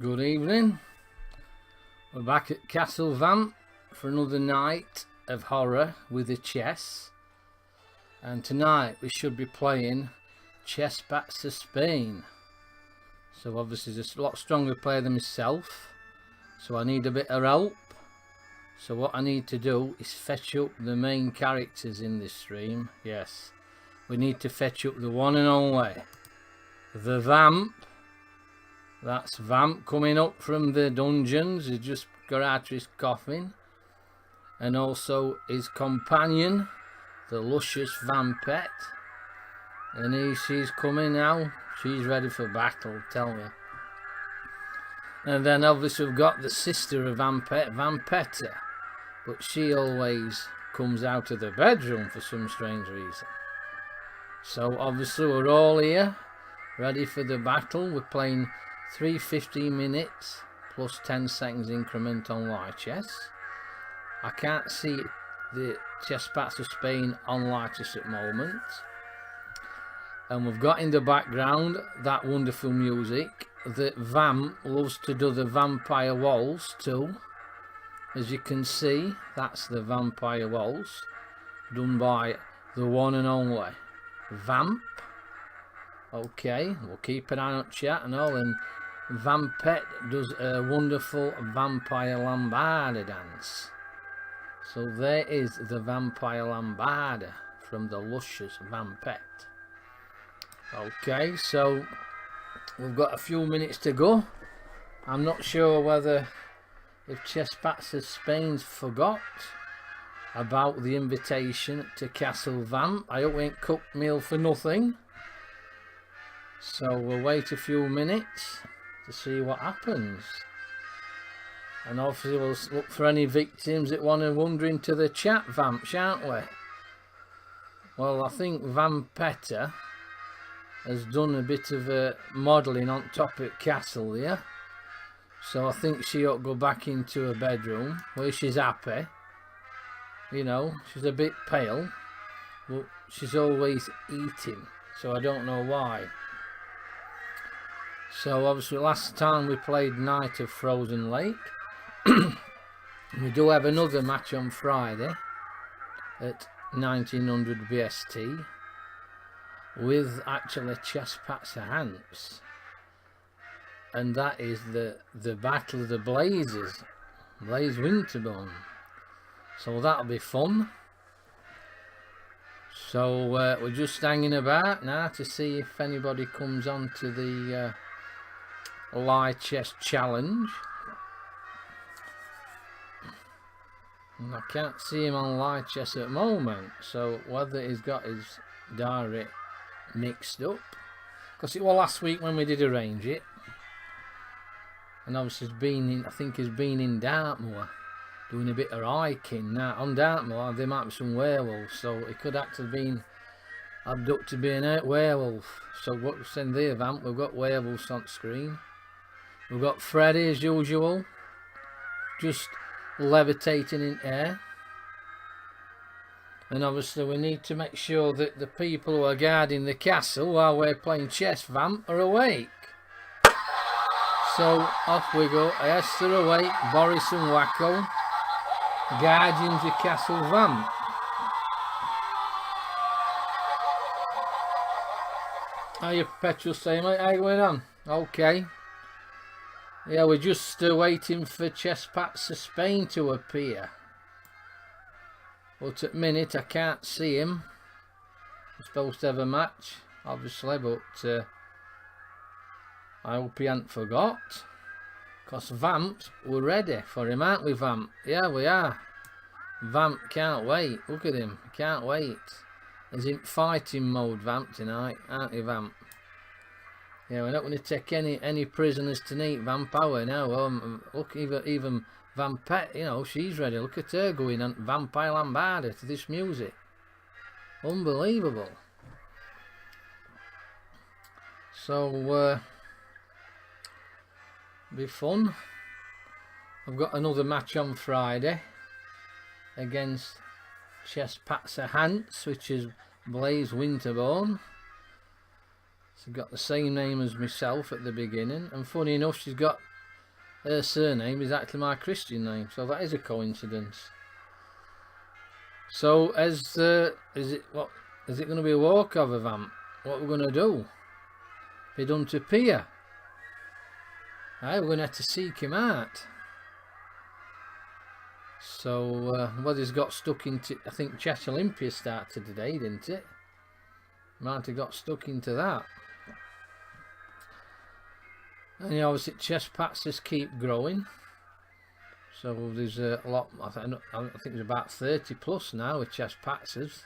Good evening. We're back at Castle Vamp for another night of horror with the chess, and tonight we should be playing ChesspatzerBARN. So obviously there's a lot stronger player than myself, so I need a bit of help. So what I need to do is fetch up the main characters in this stream. Yes, we need to fetch up the one and only the Vamp. That's Vamp coming up from the dungeons. He just got out of his coffin. And also his companion, the luscious VAMPETTE. And she's coming now. She's ready for battle, tell me. And then obviously we've got the sister of VAMPETTE, VAMPETTE. But she always comes out of the bedroom for some strange reason. So obviously we're all here, ready for the battle. We're playing 3 15 minutes plus 10 seconds increment on lichess. I can't see the ChesspatzerBARN on lichess at the moment. And we've got in the background that wonderful music that Vamp loves to do, the vampire waltz too. As you can see, that's the vampire waltz done by the one and only Vamp. Okay, we'll keep an eye on chat and all, and VAMPETTE does a wonderful vampire lambada dance. So there is the vampire lambada from the luscious VAMPETTE. Okay, so we've got a few minutes to go. I'm not sure whether if ChesspatzerBARN's forgot about the invitation to Castle Vamp. I hope we ain't cooked meal for nothing. So we'll wait a few minutes to see what happens. And obviously we'll look for any victims that want to wander into the chat, Vamp, shan't we? Well, I think VAMPETTE has done a bit of modelling on top of castle here. So I think she ought to go back into her bedroom where she's happy. You know, she's a bit pale, but she's always eating, so I don't know why. So obviously last time we played Night of Frozen Lake. We do have another match on Friday at 1900 BST with actually ChesspatzerBARN, and that is the Battle of the Blazes, Blaze Winterborn. So that'll be fun. So we're just hanging about now to see if anybody comes on to the lichess challenge. And I can't see him on lichess at the moment, so whether he's got his diary mixed up, because it was last week when we did arrange it, and obviously he's been in, I think he's been in Dartmoor doing a bit of hiking. Now on Dartmoor there might be some werewolves, so it could actually have been abducted by a werewolf. So what we're saying there, Vamp, we've got werewolves on screen. We've got Freddy as usual, just levitating in air. And obviously we need to make sure that the people who are guarding the castle while we're playing chess Vamp are awake. So off we go. Yes, they're awake. Boris and Wacko, guardians of Castle Vamp. How you Perpetual saying, mate? How you going on? Okay. Yeah, we're just waiting for Chesspatzer Spain to appear. But at the minute I can't see him. We're supposed to have a match, obviously, but I hope he hadn't forgot. Because Vamps, we're ready for him, aren't we, Vamp? Yeah, we are. Vamp can't wait. Look at him. Can't wait. He's in fighting mode, Vamp, tonight, aren't you, Vamp? Yeah, we're not going to take any prisoners tonight, Vamp, are we? No, look, even VAMPETTE, you know, she's ready. Look at her going on Vampire Lambada to this music. Unbelievable. So, be fun. I've got another match on Friday against Chesspatzer Hans, which is Blaze Winterborn. She's got the same name as myself at the beginning, and funny enough, she's got her surname is actually my Christian name, so that is a coincidence. So, is it going to be a walkover, Vamp? What we're going to do? He don't appear. Aye, we're going to have to seek him out. So, well, he's got stuck into, I think Chess Olympia started today, didn't it? Might have got stuck into that. And you know, obviously Chesspatzers keep growing. So there's a lot, I think there's about 30 plus now with Chesspatzers.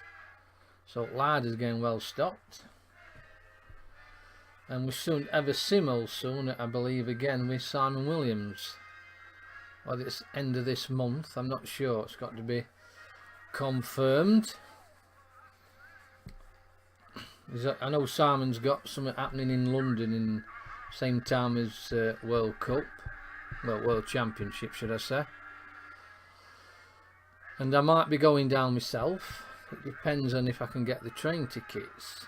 So Larder's getting well stocked. And we soon have a simul soon, I believe, again with Simon Williams. Well, it's end of this month, I'm not sure, it's got to be confirmed. I know Simon's got something happening in London in same time as World Cup, well, World Championship should I say. And I might be going down myself. It depends on if I can get the train tickets.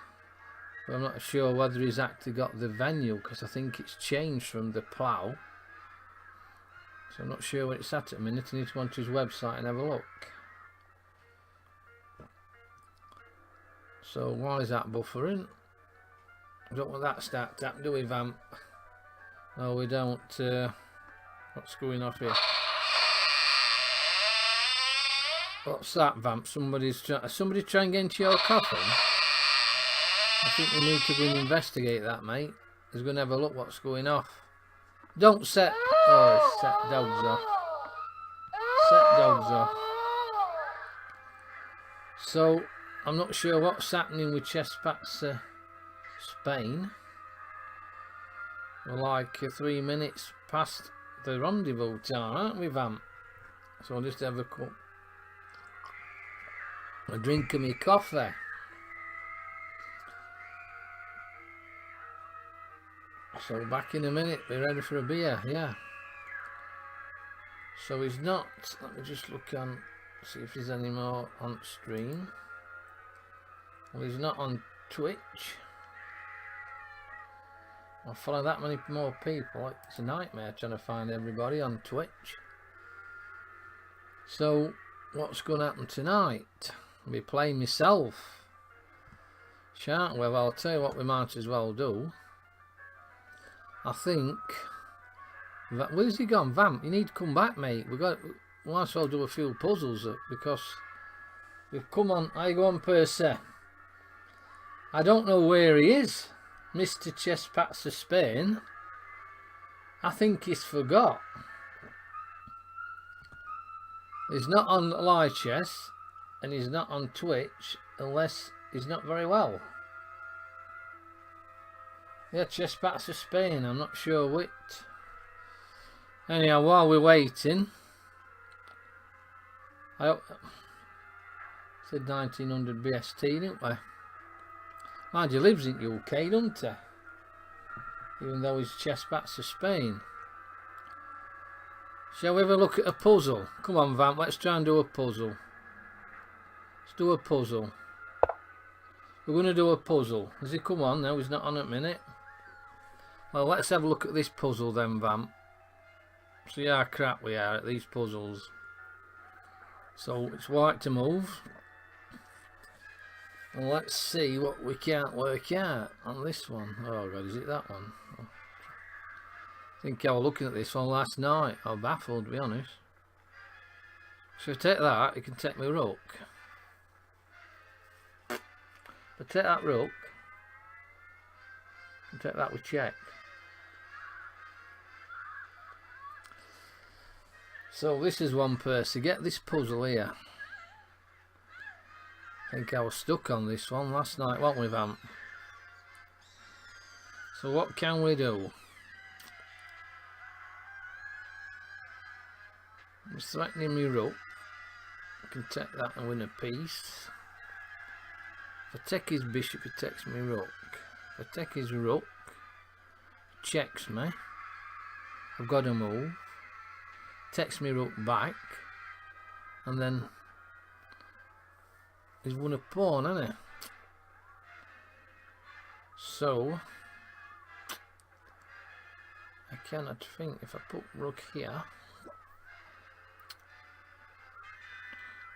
But I'm not sure whether he's actually got the venue, because I think it's changed from the Plough. So I'm not sure what it's at a minute. I need to go onto his website and have a look. So why is that buffering? I don't want that to start tapping, do we, Vamp? No, we don't. What's going off here? What's that, Vamp? Somebody trying to get into your coffin? I think we need to go and investigate that, mate. He's going to have a look what's going off. Don't set... Oh, set dogs off. Set dogs off. So, I'm not sure what's happening with Chesspatzer Spain. We're like 3 minutes past the rendezvous time, aren't we, Vamp? So I'll just have a drink of my coffee. So back in a minute, we're ready for a beer, yeah. So he's not, let me just look on, see if there's any more on stream. Well, he's not on Twitch. I'll follow that many more people. It's a nightmare trying to find everybody on Twitch. So, what's going to happen tonight? I'll be playing myself. Shan't we? Well, I'll tell you what we might as well do. I think... Where's he gone? Vamp, you need to come back, mate. We might as well do a few puzzles because we've come on... I go on per se. I don't know where he is. Mr. Chesspatzer Spain. I think he's forgot. He's not on live chess and he's not on Twitch unless he's not very well. Yeah, Chesspatzer Spain, I'm not sure which. Anyhow, while we're waiting, I said 1900 BST, didn't we? Mind you, lives in UK, doesn't he? Even though he's Chesspatzer Spain. Shall we have a look at a puzzle? Come on, Vamp, let's try and do a puzzle. Let's do a puzzle. We're going to do a puzzle. Has he come on now? He's not on at the minute. Well, let's have a look at this puzzle then, Vamp. See how crap we are at these puzzles. So it's white to move. And let's see what we can't work out on this one. Oh God, is it that one? I think I was looking at this one last night. I was baffled, to be honest. So if I take that, it can take me rook. If I take that rook, I can take that with check. So this is one person. Get this puzzle here. I think I was stuck on this one last night, wasn't we, Vamp? So what can we do? He's threatening me rook. I can take that and win a piece. If I take his bishop, he takes me rook. If I take his rook, he checks me. I've got to move. Takes me rook back, and then he's won a pawn, hasn't he? So I cannot think. If I put rook here,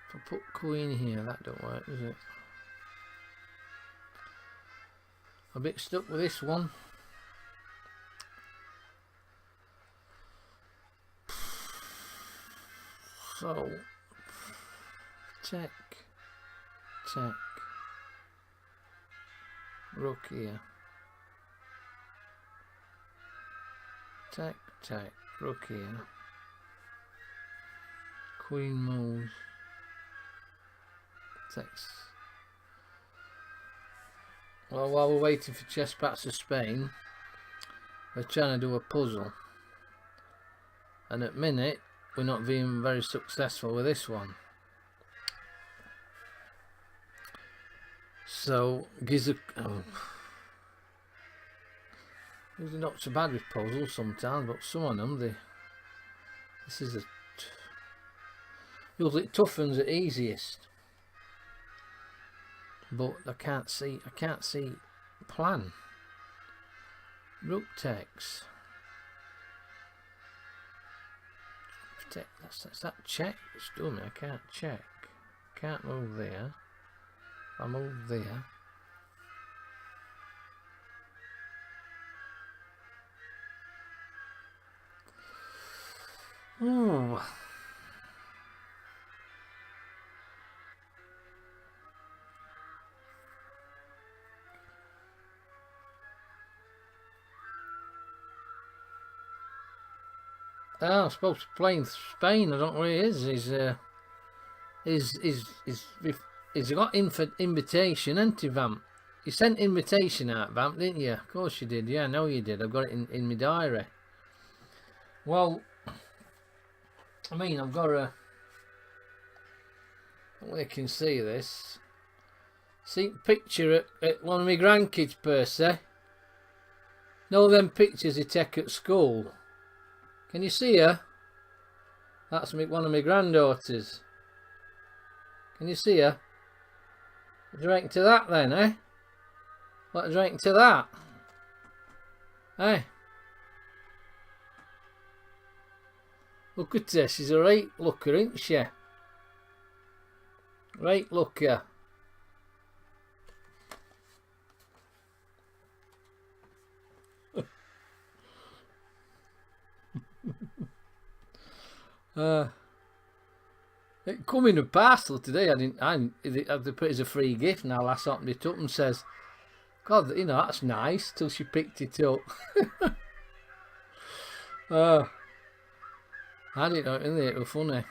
if I put queen here, that don't work, does it? I'm a bit stuck with this one. So check, rook here, check, rook here, queen moves, takes. Well, while we're waiting for Chesspatzer Spain, we're trying to do a puzzle, and at minute we're not being very successful with this one. So gives a usually not so bad with puzzles sometimes, but some of them this is usually it toughens the easiest. But I can't see plan. Rook takes. That's that check. It's doing me. I can't check. Can't move there. I move there. Ooh. Oh, I'm supposed to play in Spain. I don't know where he is. He's got invitation, hasn't he, Vamp? You sent invitation out, Vamp, didn't you? Of course you did. Yeah, I know you did. I've got it in my diary. Well, I mean, I've got a... I don't know if you can see this. See the picture at one of my grandkids' per se. Know them pictures they take at school. Can you see her? That's one of my granddaughters. Can you see her? What do you reckon to that then, eh? What do you reckon to that? Eh? Look at her, she's a right looker, isn't she? Right looker. It come in a parcel today. I had to put it as a free gift. Now last opened it up and says, God, you know, that's nice, till she picked it up. I didn't know, isn't it? It was funny.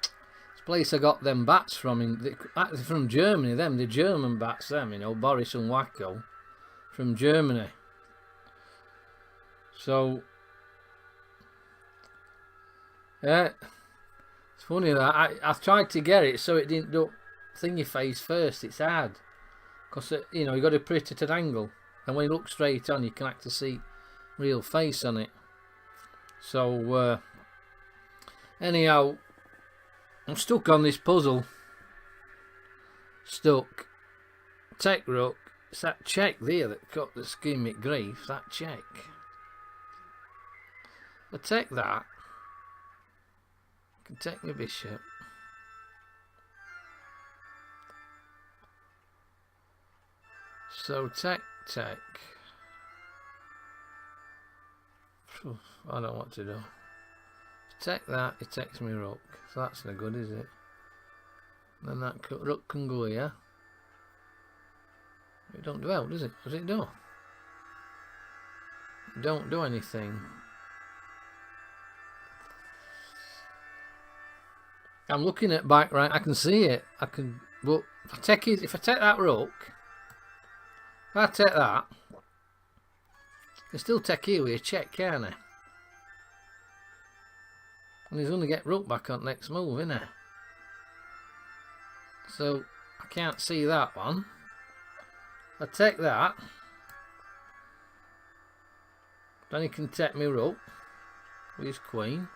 This place I got them bats from, actually from Germany, the German bats, them, you know, Boris and Wacko, from Germany. So, yeah, it's funny that I tried to get it so it didn't do thingy face first. It's hard because you know, you got to put it at an angle, and when you look straight on, you can actually see real face on it. So Anyhow, I'm stuck on this puzzle. Stuck. Take rook. It's that check there that's giving me grief. That check. I take that. I can take my bishop. So take. I don't know what to do. Take that, it takes me rook. So that's no good, is it? Then that rook can go here. It don't do out, does it? Does it do? It don't do anything. I'm looking at back right. I can see it. I can. But if I take that rook, if I take that, I can still take here with a check, can't I? And he's going to get rook back on next move, isn't he? So I can't see that one. I take that, then he can take me rook with his queen.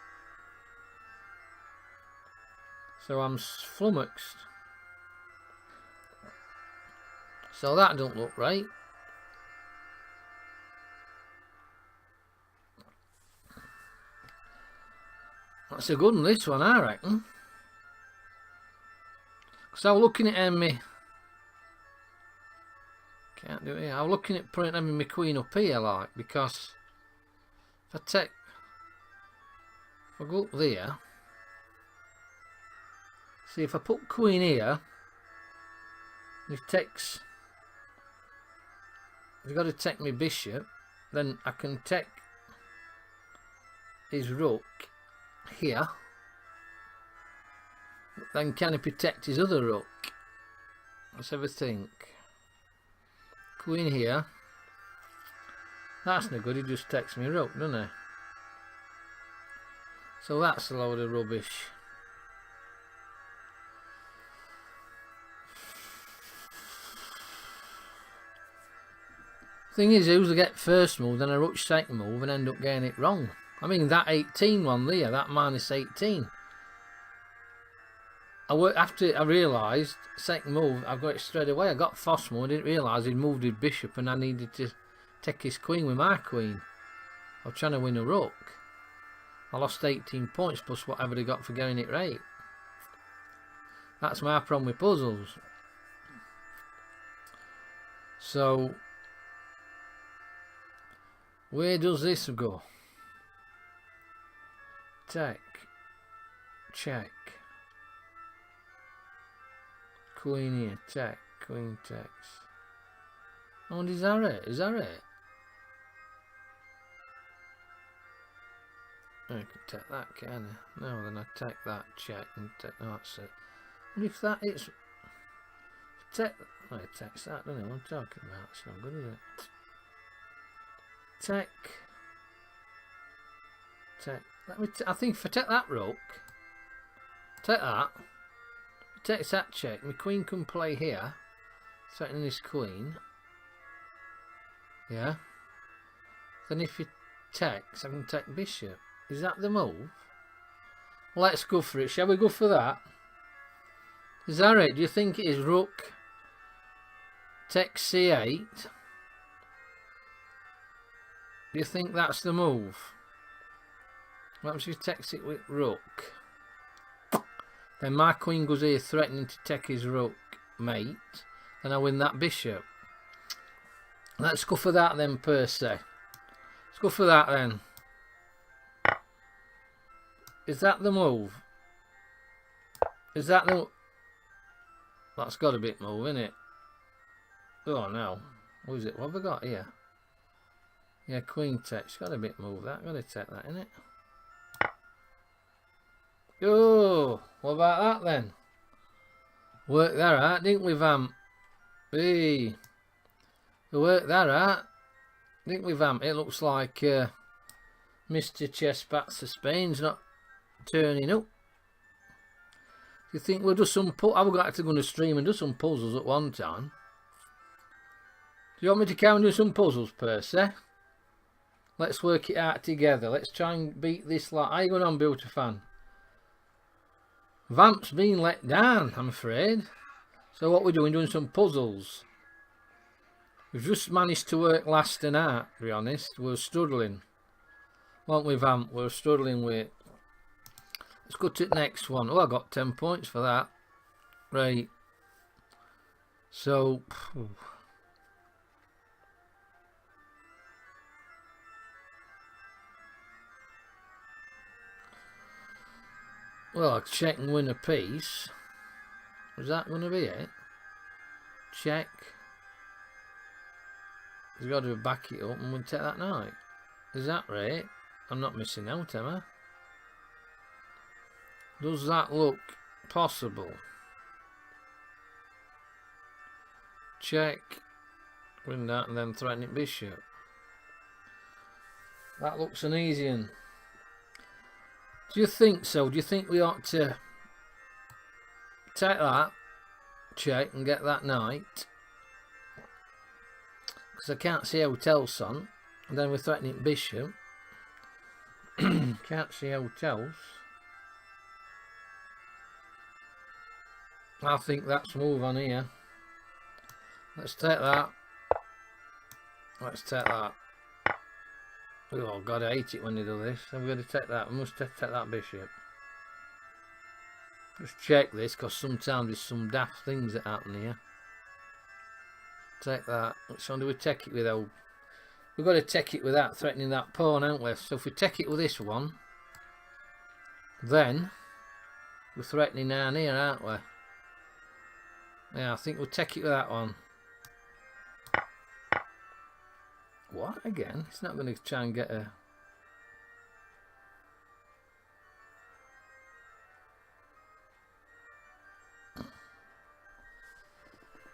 So I'm flummoxed. So that don't look right. That's a good one, this one, I reckon. Because I was looking at me. Can't do it here. I was looking at putting my queen up here, like, because if I go up there, see if I put queen here, if you've got to take my bishop, then I can take his rook here. Then can he protect his other rook? Let's have a think. Queen here. That's no good, he just takes me rook, doesn't he? So that's a load of rubbish. Thing is, who's to get first move, then I rush second move and end up getting it wrong. I mean, that 18 one there, that minus 18. After I realised, second move, I got it straight away. I got first move, I didn't realise he'd moved his bishop and I needed to take his queen with my queen. I was trying to win a rook. I lost 18 points plus whatever they got for getting it right. That's my problem with puzzles. So, where does this go? Take, check, queen here, take, queen takes. Oh, and is that it? Is that it? I can take that, can I? No, then I take that, check, and take. No, that's it. And if that is, take. Oh, it takes that, doesn't it? What I'm talking about. It's not good, is it? Take. I think if I take that rook, take that, it takes that check, my queen can play here, threatening his queen. Yeah. Then if he takes, I can take bishop. Is that the move? Let's go for it. Shall we go for that? Is that it? Do you think it is rook takes c8? Do you think that's the move? What happens if he takes it with rook? Then my queen goes here threatening to take his rook mate. Then I win that bishop. Let's go for that then, Percy. Let's go for that then. Is that the move? Is that the... That's got a bit move, isn't it? Oh no. What is it? What have I got here? Yeah, queen takes. Got a bit move that. Got to take that, innit? Oh, what about that then? Worked that out, didn't we, Vamp? Hey, we worked that out, didn't we, Vamp? It looks like Mr. Chesspatzer Spain's not turning up. Do you think we'll do some I've got to go on the stream and do some puzzles at one time. Do you want me to come and do some puzzles, Percy? Let's work it out together. Let's try and beat this. How you going on, Beauty Fan? Vamp's been let down, I'm afraid. So what we're doing some puzzles. We've just managed to work last and out, to be honest. We're struggling. Won't we, Vamp? We're struggling with... Let's go to the next one. Oh, I got 10 points for that. Right. So... Well, I'll check and win a piece. Is that going to be it? Check. He's got to back it up and we'll take that knight. Is that right? I'm not missing out, am I? Does that look possible? Check. Win that and then threatening bishop. That looks an easy one. Do you think so? Do you think we ought to take that, check, and get that knight? Because I can't see how it tells on. And then we're threatening bishop. Can't see how it tells. I think that's a move on here. Let's take that. Let's take that. Oh God, I hate it when they do this. I'm going to take that. We must take that bishop. Just check this, because sometimes there's some daft things that happen here. Take that. Which one do we take it with? Oh, we've got to take it with that, threatening that pawn, haven't we? So if we take it with this one, then we're threatening down here, aren't we? Yeah, I think we'll take it with that one. What again? It's not going to try and get a...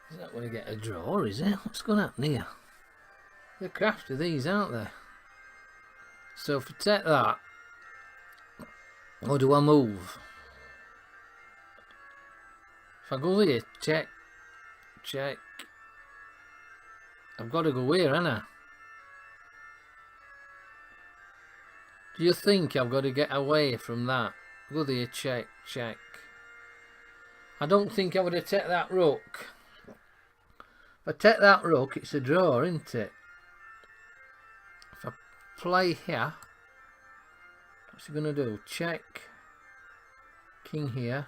It's not going to get a draw, is it? What's going to happen here? They're crafty, these, aren't they? So if we take that, or do I move? If I go here, check, check. I've got to go here, haven't I? Do you think I've got to get away from that? Go there, check, check. I don't think I would have taken that rook. If I take that rook, it's a draw, isn't it? If I play here, what's he going to do? Check. King here.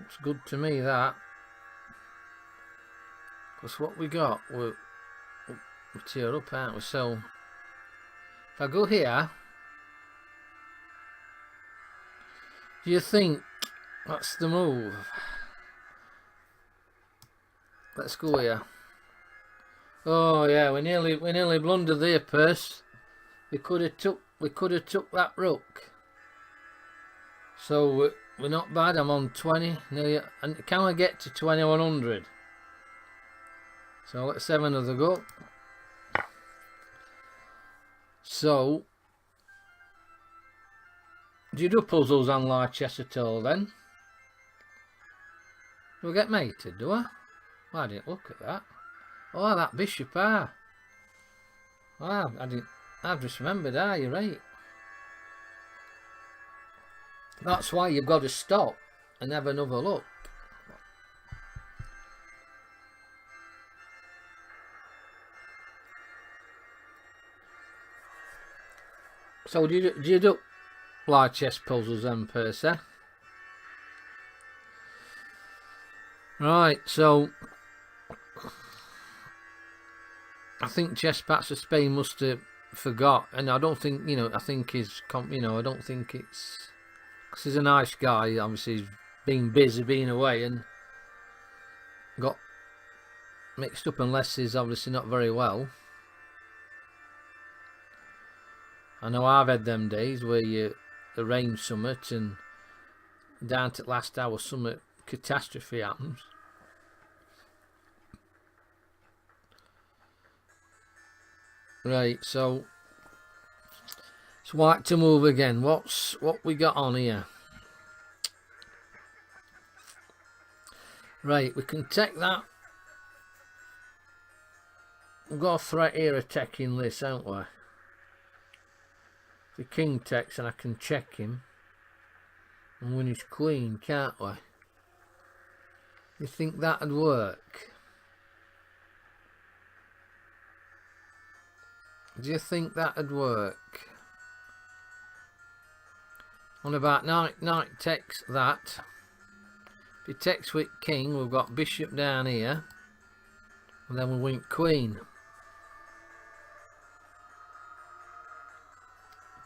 Looks good to me, that. Because what we got, we're tear up, aren't we? So, if I go here, do you think that's the move? Let's go here. Oh yeah, we nearly blundered there, Purse. We could have took that rook. So we're not bad. I'm on 20 nearly, and can I get to 2100? So let's have another go. So, do you do puzzles on lichess at all then? Do I get mated, do I? Well, I didn't look at that. Oh, that bishop, ah. Wow, I've just remembered, you're right. That's why you've got to stop and have another look. So do you do lichess puzzles then, Percy? Right, so I think Chesspatzer Spain must have forgot, and I don't think, I think he's, I don't think it's, because he's a nice guy, obviously he's been busy being away and got mixed up, unless he's obviously not very well. I know I've had them days where you arrange something and down to the last hour something catastrophe happens. Right, so it's white to move again. What we got on here? Right, we can take that. We've got a threat here attacking this, haven't we? The king takes and I can check him. and win his queen, can't we? You think that'd work? Do you think that'd work? On about knight takes that. If he takes with king, we've got bishop down here, and then we win queen.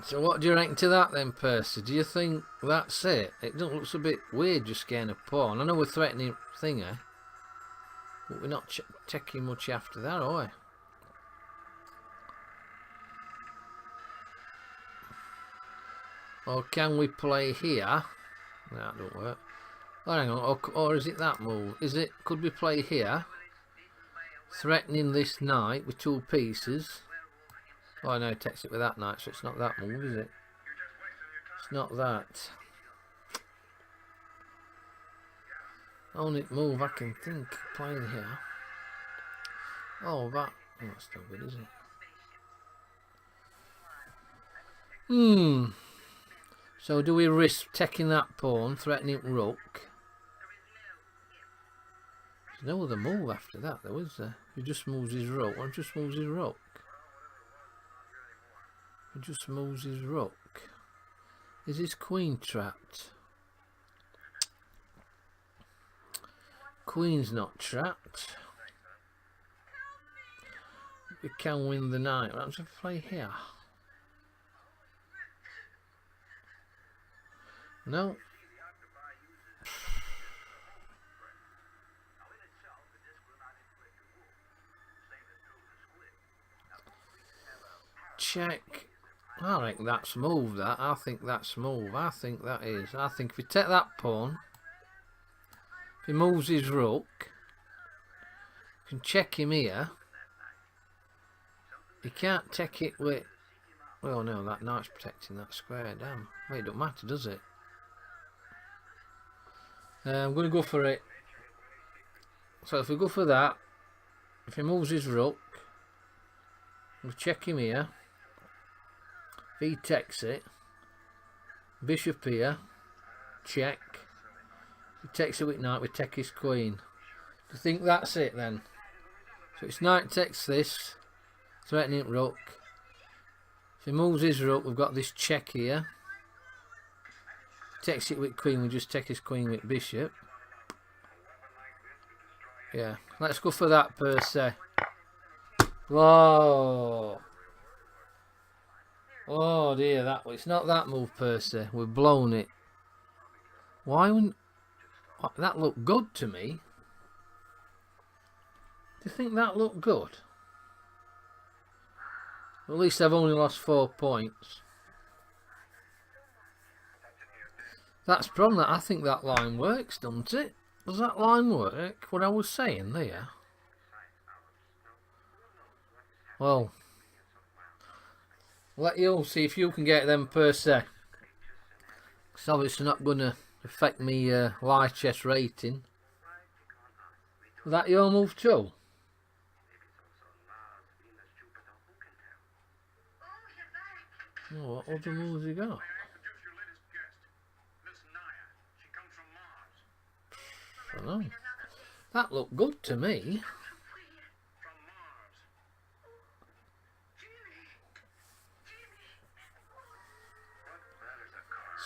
So what do you reckon to that then, Percy? Do you think that's it? It looks a bit weird just getting a pawn. I know we're threatening thinger, but we're not checking much after that, are we? Or can we play here? That don't work. Oh, hang on. Or is it that move? Is it? Could we play here? Threatening this knight with 2 pieces. Oh no, it takes it with that knight, so it's not that move, is it? It's not that. Only move I can think playing here. Oh, that. Oh, that's not good, is it? So do we risk taking that pawn, threatening rook? There's no other move after that, though, is there? He just moves his rook. Or just moves his rook. He just moves his rook. Is his queen trapped? Queen's not trapped. We can win the knight. What happens if I play here? No. Check. I think that's move, that. I think that's move. I think that is. I think if we take that pawn, if he moves his rook, we can check him here. He can't take it with... Well, no, that knight's protecting that square. Damn. Well, it don't matter, does it? I'm going to go for it. So if we go for that, if he moves his rook, we'll check him here. If he takes it, bishop here, check. If he takes it with knight, we take his queen. Do you think that's it then? So it's knight takes this, threatening rook. If he moves his rook, we've got this check here. Takes it with queen, we just take his queen with bishop. Yeah, let's go for that, Percy. Whoa. Oh dear, it's not that move, Percy. We've blown it. Why wouldn't... That looked good to me. Do you think that looked good? At least I've only lost 4 points. That's the problem. I think that line works, doesn't it? Does that line work? What I was saying there? Well, let you see if you can get them, Percy. It's obviously not going to affect me live chess rating. Is that your move too? Oh, what other moves you got? I don't know. That looked good to me.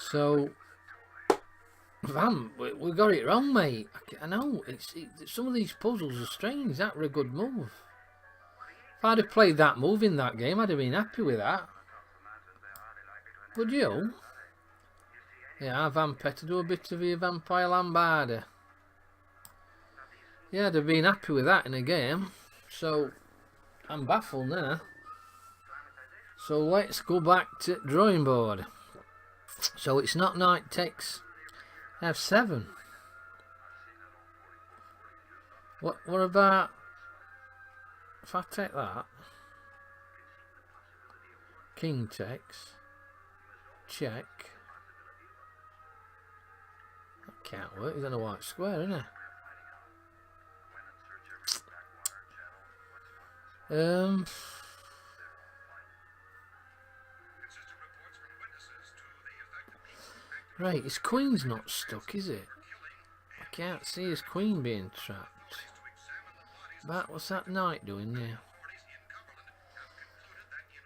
So, VAMP, we got it wrong, mate. I know, some of these puzzles are strange. That were a good move. If I'd have played that move in that game, I'd have been happy with that. Would you? Yeah, VAMPETTE, do a bit of your Vampire Lambarda. Yeah, I'd have been happy with that in a game. So, I'm baffled now. So let's go back to drawing board. So it's not knight takes f7. What about if I take that? King takes. Check. That can't work. He's on a white square, isn't it? Right, his queen's not stuck, is it? I can't see his queen being trapped. But what's that knight doing there?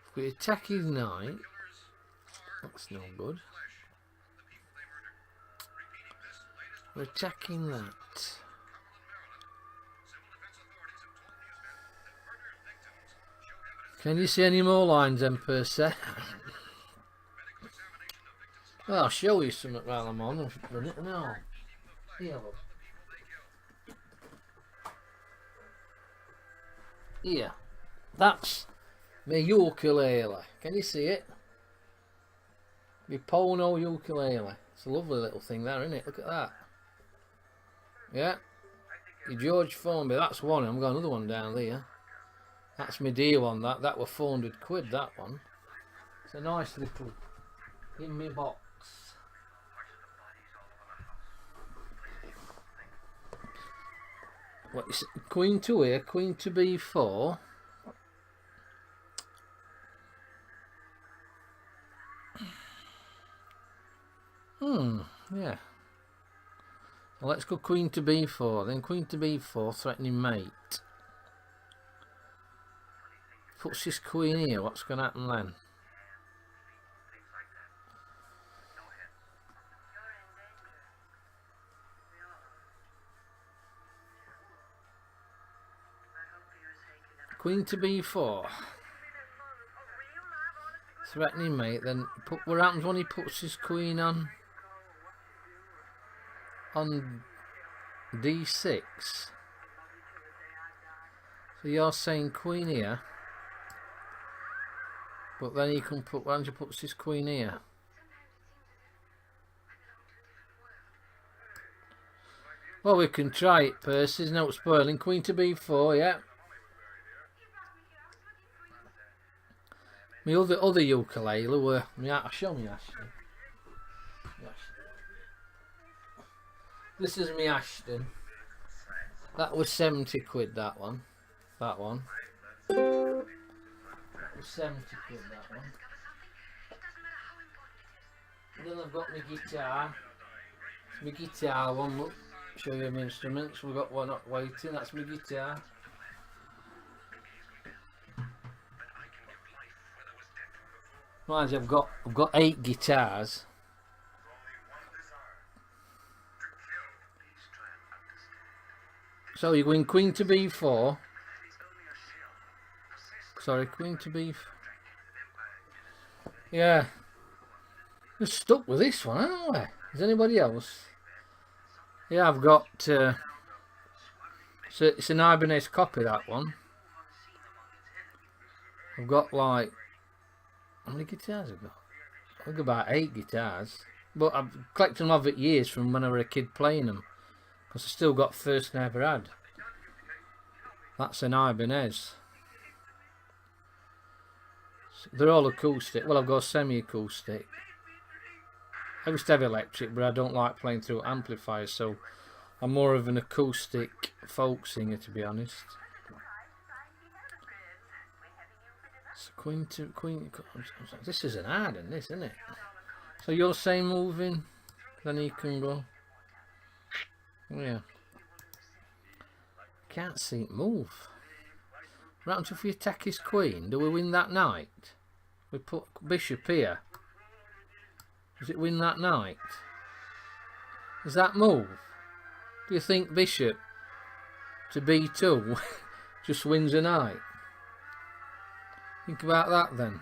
If we attack his knight, that's no good. We're attacking that. Can you see any more lines then, per se? Well, I'll show you something while I'm on. I've done it now. Here, look. Here. That's my ukulele. Can you see it? My Pono ukulele. It's a lovely little thing there, isn't it? Look at that. Yeah. Your George Formby. That's one. I've got another one down there. That's my deal on that. That were 400 quid, that one. It's a nice little in me box. What is it? Queen to here, queen to b4. Yeah. Well, let's go queen to b4, then queen to b4, threatening mate. Puts this queen here, what's going to happen then? Queen to b4. Threatening mate, then what happens when he puts his queen on d6? So you're saying queen here, but then he can put, when he puts his queen here. Well, we can try it, Percy, there's no spoiling. Queen to b4, yeah. My other ukulele were, I'll show me Ashton. This is me Ashton. That was 70 quid, that one. That one. That was 70 quid, that one. And then I've got my guitar. My guitar one, look. Show you my instruments. We've got one up waiting, that's my guitar. Mind you, I've got 8 guitars. So you're going queen to b4. Sorry, queen to b4. Yeah. We're stuck with this one, aren't we? Is anybody else? Yeah, I've got... so it's an Ibanez copy, that one. I've got like... How many guitars have I got? I've got about 8 guitars. But I've collected them over years from when I was a kid playing them. Because I still got first I ever had. That's an Ibanez. They're all acoustic. Well, I've got a semi-acoustic. I used to have electric, but I don't like playing through amplifiers, so I'm more of an acoustic folk singer, to be honest. So queen to queen. This is an hard one, this, isn't it? So you're saying moving, then he can go. Yeah. Can't see it move. Right, until if we attack his queen, do we win that knight? We put bishop here. Does it win that knight? Does that move? Do you think bishop to b2 just wins a knight? Think about that then.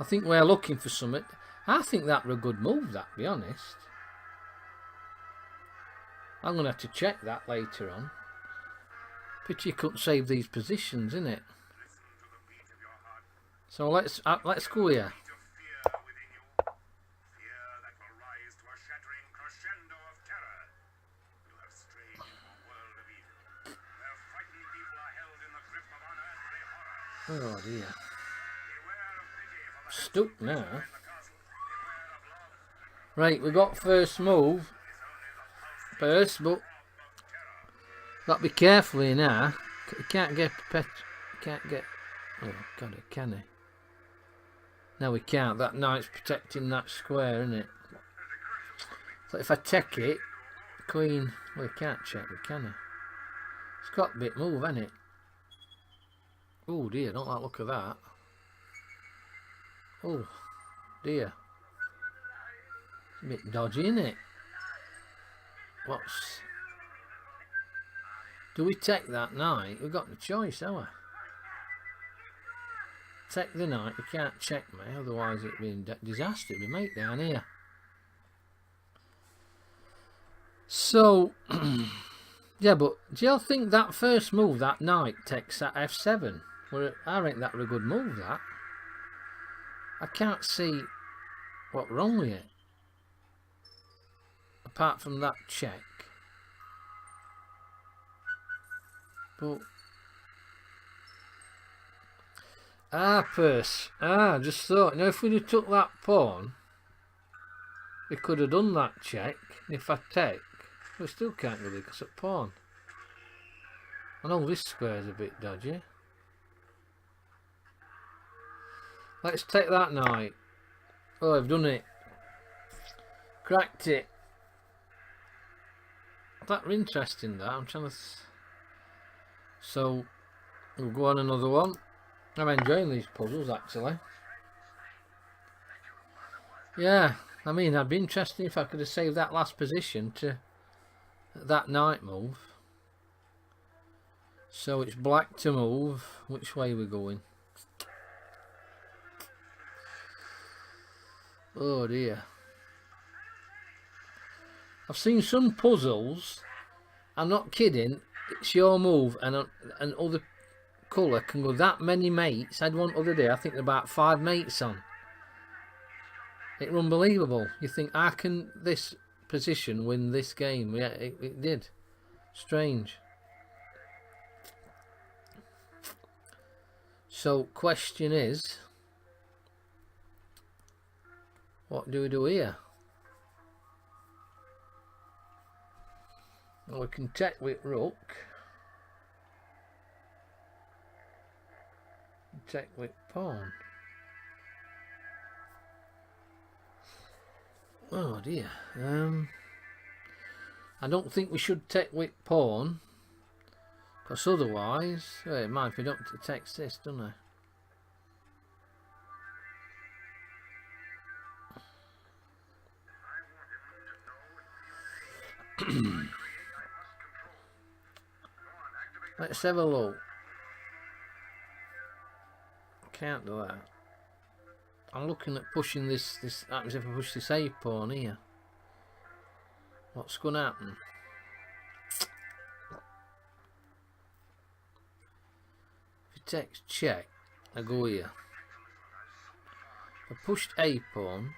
I think we're looking for something. I think that were a good move, that, to be honest. I'm going to have to check that later on. Pity you couldn't save these positions, innit? So let's go here. Oh dear. Stuck now. Right, we got first move. First, but got to be careful here now. You can't get oh god, can he? No, we can't. That knight's protecting that square, isn't it? So if I take it, queen, well, you can't check me, can you? It's got a bit move, hasn't it? Oh dear, don't like the look of that. Oh dear. It's a bit dodgy, isn't it? What's... Do we take that knight? We've got the choice, haven't we? Take the knight, you can't check me, otherwise it'd be a disaster. It'd be mate down here. So, yeah, but do you think that first move, that knight takes that f7? Well, I think that was a good move, that. I can't see what's wrong with it. Apart from that check. But... Purse. I just thought, if we'd have took that pawn, we could have done that check. And if I take, we still can't really because of pawn. I know this square's a bit dodgy. Let's take that knight. Oh, I've done it. Cracked it. That's interesting, that. I'm trying to... So, we'll go on another one. I'm enjoying these puzzles, actually. Yeah, I mean, I'd be interested if I could have saved that last position to that knight move. So it's black to move. Which way are we going? Oh dear. I've seen some puzzles, I'm not kidding, it's your move and other colour can go that many mates. I had one other day, I think about 5 mates on. It's unbelievable. You think, how can this position win this game? Yeah, it did. Strange. So, question is, what do we do here? Well, we can check with rook. Check with pawn. Oh dear. I don't think we should take with pawn, because otherwise, it might if we don't take this, don't I? Let's have a look. Can't do that. I'm looking at pushing this happens if I push this A pawn here. What's going to happen? If it takes check, I go here. I pushed A pawn.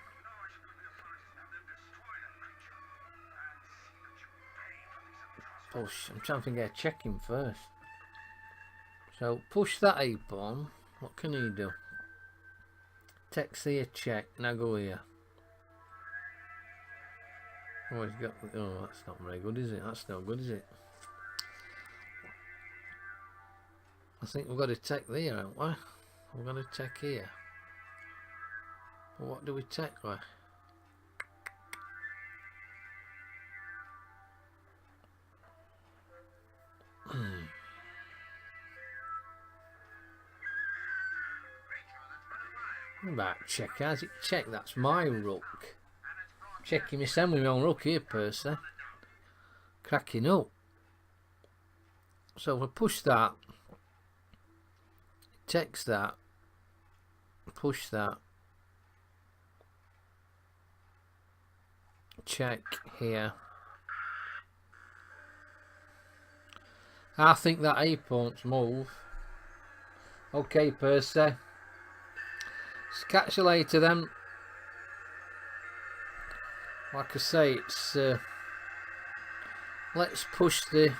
Push. I'm trying to get a check in first. So push that A pawn. What can he do? Takes here, check. Now go here. Oh, he's got. Oh, that's not very good, is it? That's not good, is it? I think we've got to take there, haven't we? We've got to take here. Well, what do we take with? About check, how's it check? That's my rook. Checking me send with my own rook here, Percy. Cracking up. So if I push that, it takes that, push that, check here. I think that A pawn's move. Okay, Percy. Catch you later then. Like I say, it's let's push the.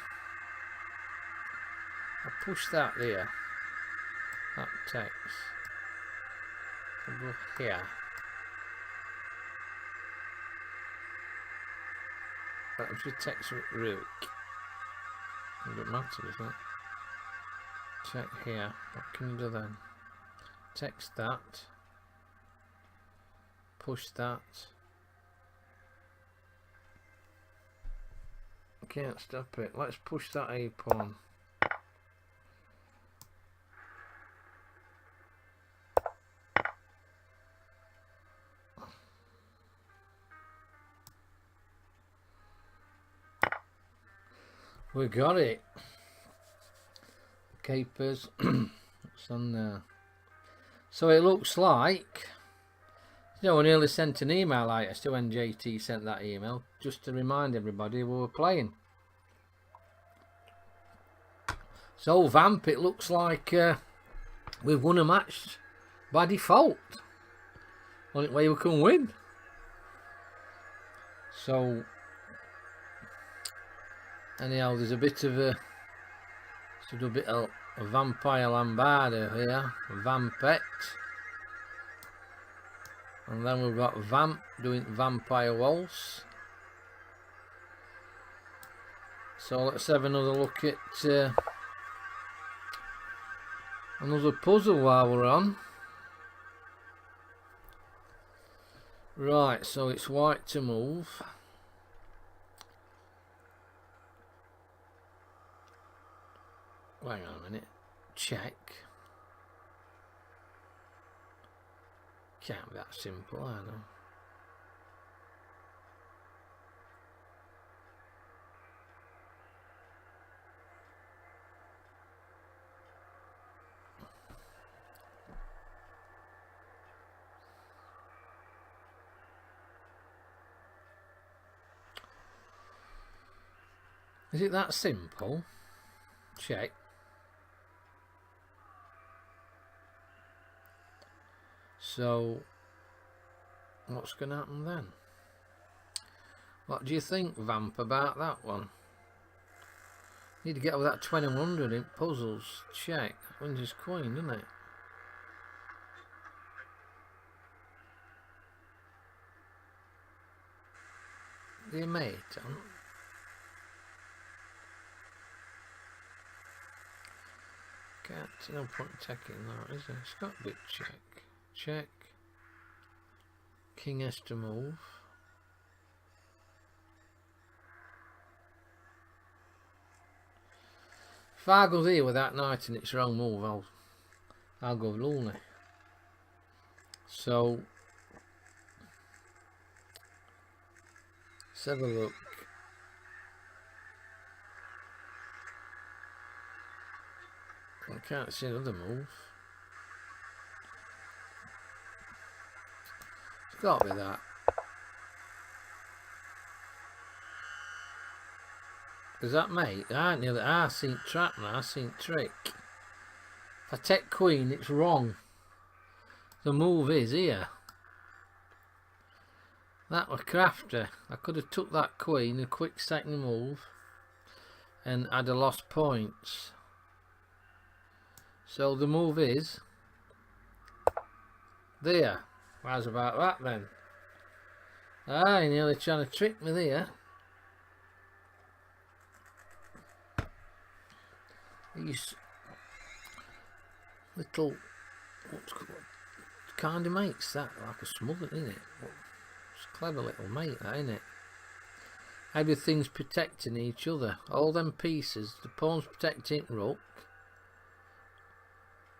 I push that there. That takes. I'll go here. That should takes rook. It doesn't matter, does it? Check here. What can you do then? Text that. Push that. Can't stop it. Let's push that A pawn. We got it. Capers. It's on there. So it looks like, you know, I nearly sent an email out as to when JT sent that email, just to remind everybody we were playing. So Vamp, it looks like we've won a match by default. Only way we can win. So anyhow, there's a bit of a Vampire Lombardo here, Vampette, and then we've got Vamp doing Vampire Waltz. So let's have another look at another puzzle while we're on. Right, so it's white to move. Hang on a minute. Check. Can't be that simple, I know. Is it that simple? Check. So, what's going to happen then? What do you think, Vamp, about that one? Need to get over that 2100 in puzzles. Check. Wins his queen, doesn't it? Dear mate, can't, no point taking that, is there? It's got a bit check. Check. King has to move. If I go there with that knight and it's wrong move, I'll go lonely. So let's have a look. I can't see another move. It's got to be that. Is that mate? I seen trap now, I seen trick. If I take queen, it's wrong. The move is here. That was crafty. I could have took that queen, a quick second move, and I'd have lost points. So the move is there. How's about that then? You're nearly trying to trick me there. These little, what kind of mates that? Like a smuggler, isn't it? It's a clever little mate, that, isn't it? Everything's protecting each other. All them pieces. The pawn's protecting rook.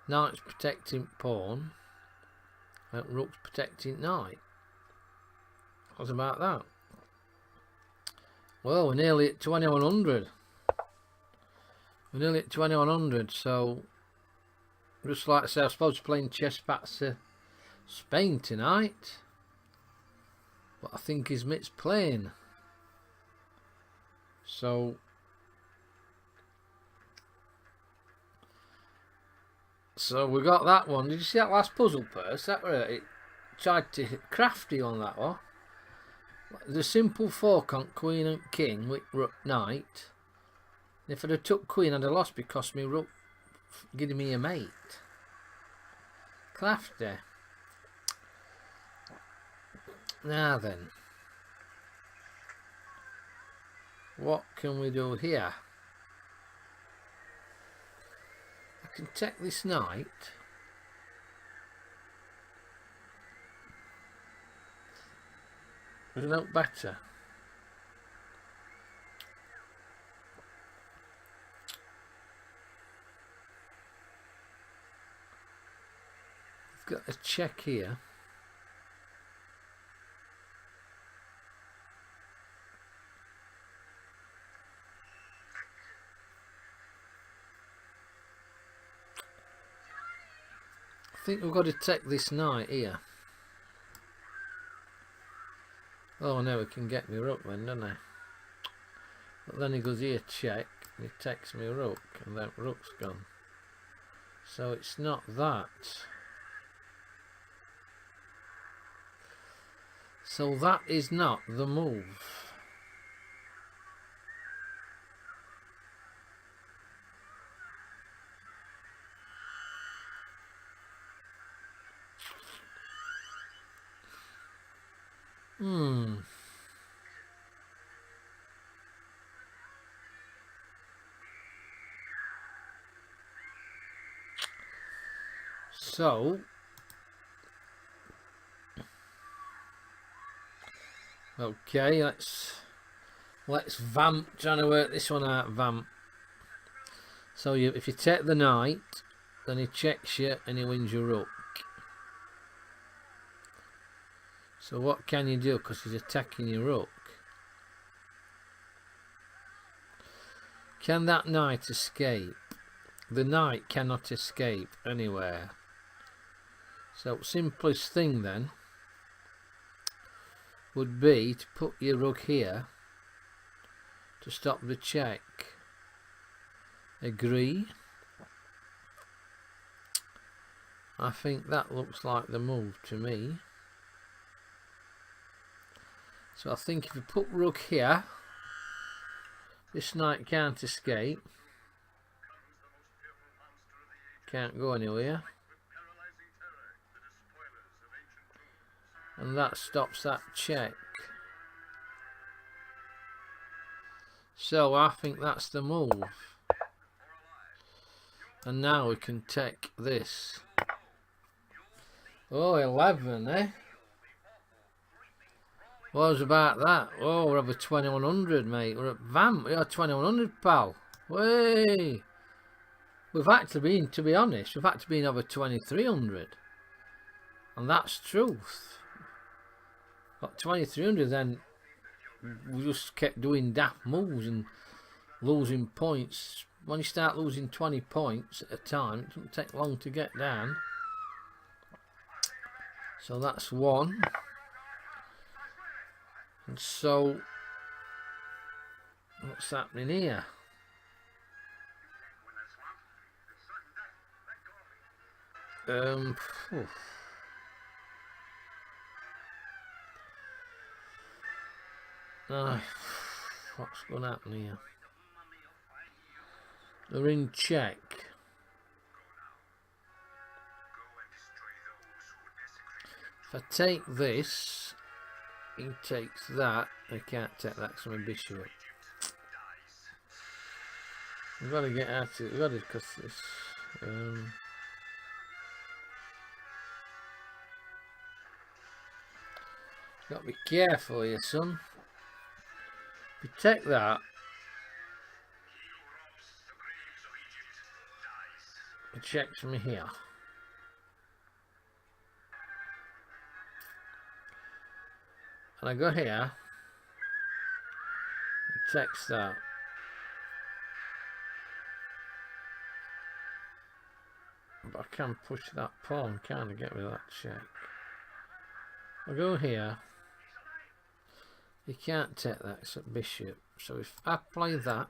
Knight's protecting pawn. And rook's protecting knight. What's about that? Well, we're nearly at 2100. We're nearly at 2100, so just like I say, I'm supposed to be playing ChesspatzerBARN Spain tonight, but I think his mate's playing. So we got that one. Did you see that last puzzle purse? That were it. Tried to hit crafty on that one. The simple fork on queen and king with rook knight. If I'd have took queen, I'd have lost because me rook giving me a mate. Crafty. Now then, what can we do here? I can take this knight. Would it look better? got a check here. I think we've got to take this knight here. Oh, now he can get me rook then, doesn't he? But then he goes here, check, and he takes me rook, and that rook's gone. So it's not that. So that is not the move. So okay, let's vamp, trying to work this one out, vamp. So if you take the knight, then he checks you and he wins your rook. So what can you do, because he's attacking your rook? Can that knight escape? The knight cannot escape anywhere. So simplest thing then would be to put your rook here to stop the check. Agree? I think that looks like the move to me. So I think if you put rook here, this knight can't escape. Can't go anywhere. And that stops that check. So I think that's the move. And now we can take this. Oh, 11, eh? What was about that? Oh, we're over 2100, mate. We're at VAMP. We're at 2100, pal. Way. We've actually been, to be honest, we've actually been over 2300. And that's truth. Got 2300, then we just kept doing daft moves and losing points. When you start losing 20 points at a time, it doesn't take long to get down. So that's one. And so, what's happening here? What's going to happen here? They're in check. If I take this, he takes that. I can't take that because I'm a bishop. We've got to get out of it. We've got to, because this. Got to be careful here, son. If you take that, it checks me here. And I go here, it checks that. But I can push that pawn, can't I, get rid of that check. I go here. You can't take that, it's a bishop. So if I play that,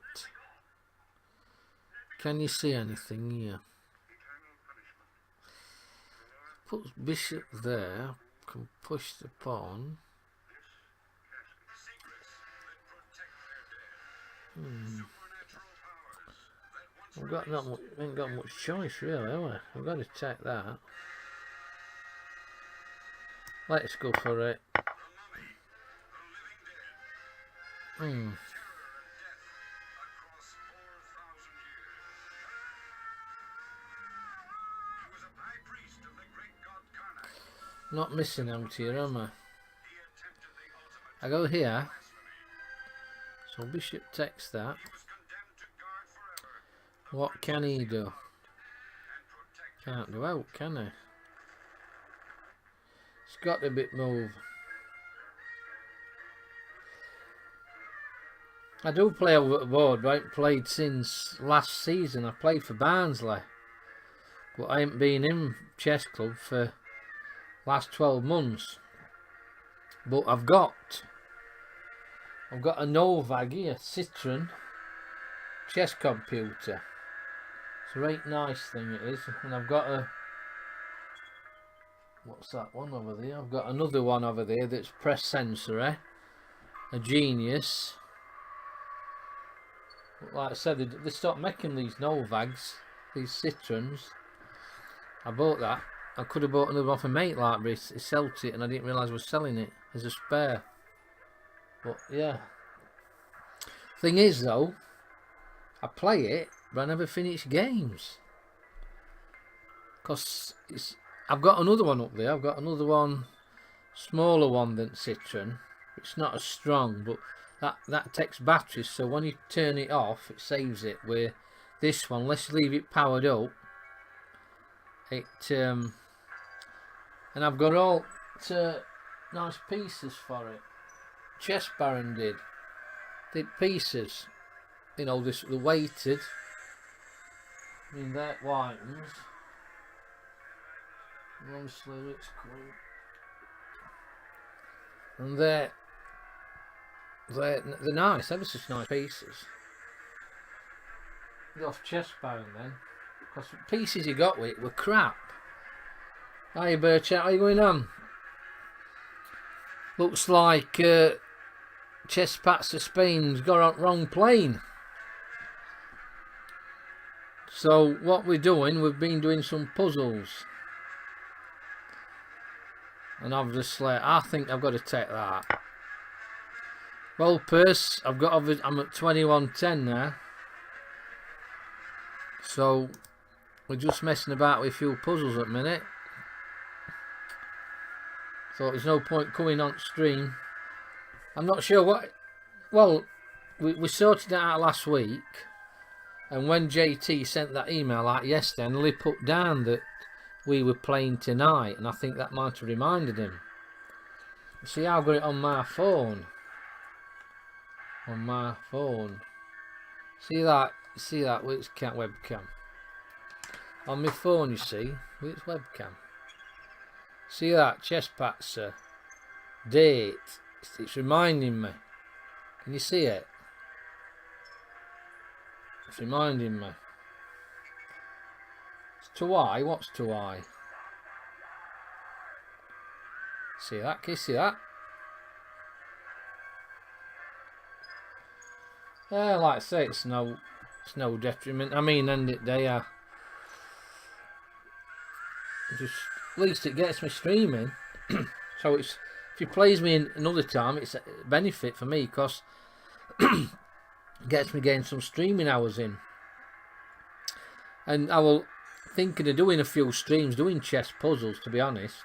can you see anything here? Put bishop there, can push the pawn. We've got not much, ain't got much choice really, have we? We've got to take that. Let's go for it. Not missing out here, am I? I go here. So bishop takes that. What can he do? Can't go out, can he? It's got a bit move. I do play over the board, right? Played since last season. I played for Barnsley, but I ain't been in chess club for last 12 months. But I've got a Novag here, Citroen chess computer. It's a right nice thing it is, and I've got a, what's that one over there? I've got another one over there that's press sensory, a Genius. But like I said, they stopped making these Novags, these Citroens. I bought that. I could have bought another off a mate like this. He sold it and I didn't realise I was selling it as a spare. But yeah. Thing is though, I play it but I never finish games. Because I've got another one up there. I've got another one, smaller one than Citroen. It's not as strong, but that takes batteries, so when you turn it off it saves it. Where this one, let's leave it powered up, it and I've got all nice pieces for it. ChesspatzerBARN did pieces, you know, the weighted, I mean that widens, obviously it's cool, and they're nice, ever such nice pieces. Get off ChesspatzerBARN then, because the pieces you got with it were crap. Hi Birchat, how you going on? Looks like Chesspatzer Spain's got on wrong plane. So what we're doing, we've been doing some puzzles. And obviously I think I've got to take that. Well, Purse, I'm at 2110 now. So we're just messing about with a few puzzles at the minute. Thought there's no point coming on stream. I'm not sure what. Well, we sorted that out last week, and when JT sent that email out yesterday, and he put down that we were playing tonight, and I think that might have reminded him. See, I've got it on my phone. On my phone. See that? See that? Which webcam? On my phone, you see, which webcam? See that? Chesspatzer date. It's reminding me. Can you see it? It's reminding me. It's to I. What's to I? See that? Can you see that? Like I say, it's no detriment. I mean, end of the day, just at least it gets me streaming. So it's, if he plays me in another time, it's a benefit for me, because it gets me getting some streaming hours in. And I will thinking of doing a few streams doing chess puzzles, to be honest.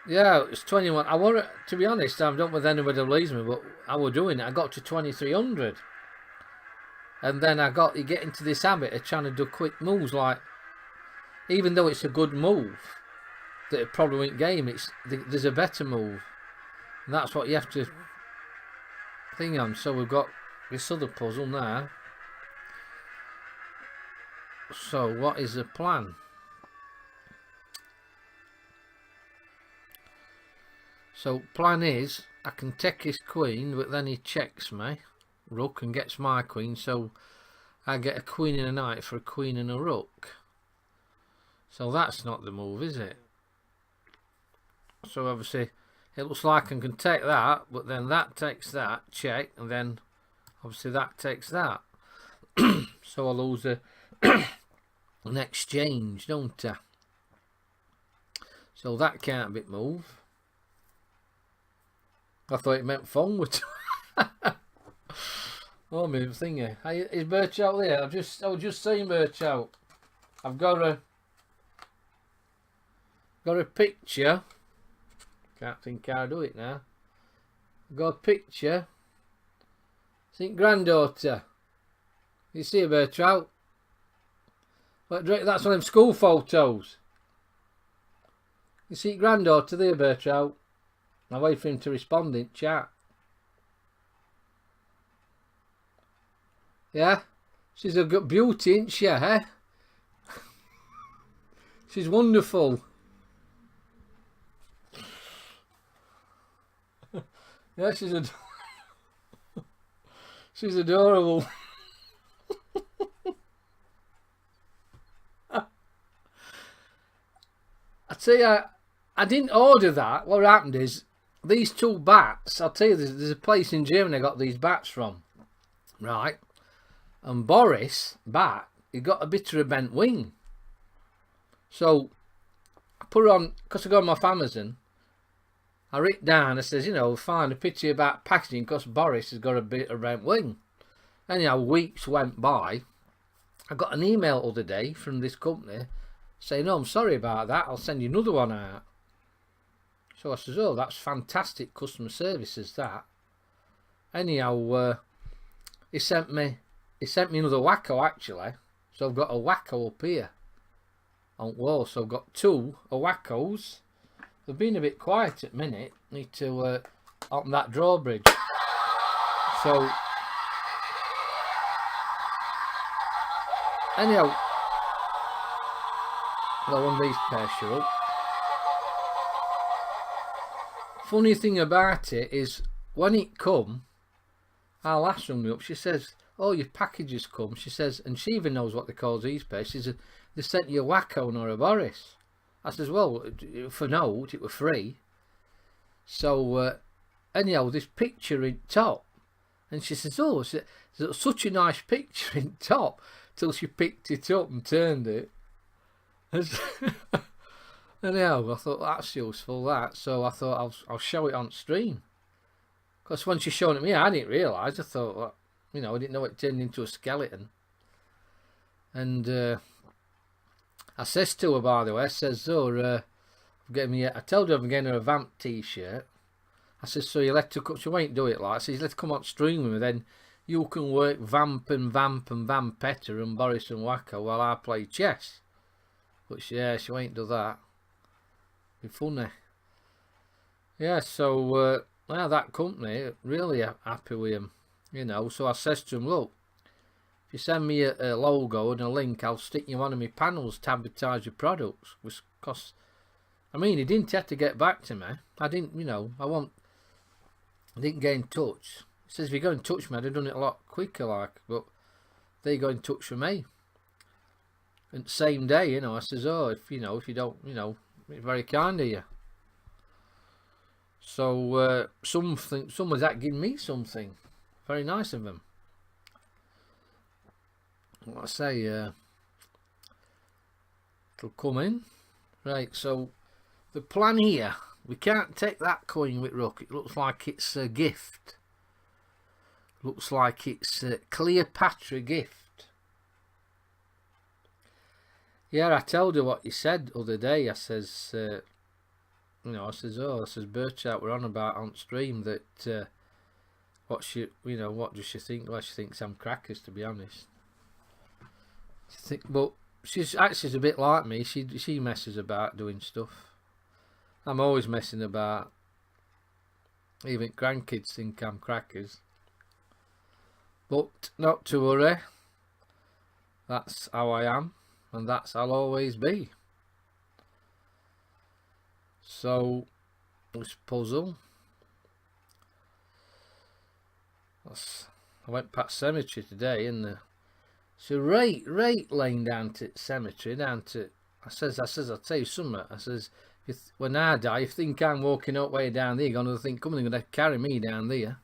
Yeah, it's 21. I were, to be honest, I don't know whether anybody believes me, but I was doing it. I got to 2300. And then you get into this habit of trying to do quick moves, like, even though it's a good move that it probably won't game, there's a better move, and that's what you have to think on. So we've got this other puzzle now. So what is the plan? So plan is, I can take his queen, but then he checks me rook and gets my queen, so I get a queen and a knight for a queen and a rook. So that's not the move, is it? So obviously it looks like I can take that, but then that takes that, check, and then obviously that takes that. So I lose an exchange, don't I? So that can't be moved. I thought it meant forward. Oh, my thingy. Is Birch out there? I was just saying Birch out. I've got a picture. Can't think how to do it now. I've got a picture. I think granddaughter. You see her, Birch out? But that's one of them school photos. You see granddaughter there, Bertrand. I wait for him to respond in chat. Yeah? She's a good beauty, isn't she, eh? She's wonderful. Yeah, she's adorable. I tell you, I didn't order that. What happened is, these two bats, I'll tell you, there's a place in Germany I got these bats from. Right? And Boris, bat, he got a bit of a bent wing. So, I put it on, because I got them off Amazon, I writ down, I says, you know, find a picture about packaging, because Boris has got a bit of a bent wing. Anyhow, weeks went by. I got an email the other day from this company saying, "No, I'm sorry about that, I'll send you another one out." So I says, "Oh, that's fantastic customer services, that." Anyhow, he sent me another wacko, actually. So I've got a wacko up here on the wall. So I've got two wackos. They've been a bit quiet at the minute. Need to open that drawbridge. So anyhow, well, one of these pairs show up. Funny thing about it is, when it come, our lass rung me up. She says, "Oh, your package has come." She says, and she even knows what they call these pairs. She says, "They sent you a wacko or a Boris." I says, "Well, for note, it were free." So anyhow, this picture in top, and she says, "Oh, it's such a nice picture in top," till she picked it up and turned it. Anyhow, I thought that's useful, that. So I thought I'll show it on stream. Because when she showed it me, I didn't realise. I thought, well, you know, I didn't know it turned into a skeleton. And I says to her, by the way, I says, "Oh, I told her I'm getting her a VAMP t-shirt." I says, "So you let her come," she won't do it like. I says, "Let's come on stream with me, then you can work VAMP and VAMPETTE and Boris and Wacko while I play chess." But she won't do that. Be funny. Yeah, so well, that company, really happy with him, you know. So I says to him, "Look, if you send me a logo and a link, I'll stick you on one of my panels to advertise your products." Because, I mean, he didn't have to get back to me. I didn't, you know, I didn't get in touch. He says, "If you go in touch with me, I'd have done it a lot quicker, like, but they got in touch with me." And same day, you know, I says, "Oh, if you don't, you know, it's very kind of you." So someone's that giving me something. Very nice of them. What I say, it'll come in. Right, so the plan here, we can't take that coin with rook. It looks like it's a gift. Looks like it's a Cleopatra gift. Yeah, I told her what you said the other day. I says, you know, I says, "Oh," I says, "Bertrand, we're on about on stream that what she, you know, what does she think?" Well, she thinks I'm crackers, to be honest. But she's actually a bit like me. She messes about doing stuff. I'm always messing about. Even grandkids think I'm crackers. But not to worry. That's how I am. And that's I'll always be. So, this puzzle. I went past cemetery today, and it's a right laying down to cemetery, down to. I says, I'll tell you something. I says, when I die, if you think I'm walking up way down there, you're going to think, "Come on, you're going to carry me down there."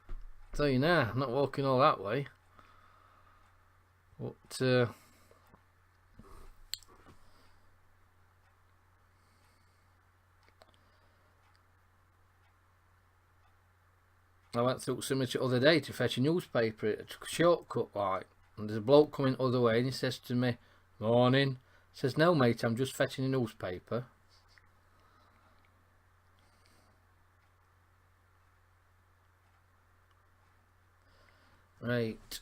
I'll tell you now, I'm not walking all that way. But I went through cemetery the other day to fetch a newspaper. It took a shortcut, like, and there's a bloke coming the other way, and he says to me, "Morning." I says, "No, mate, I'm just fetching a newspaper." Right.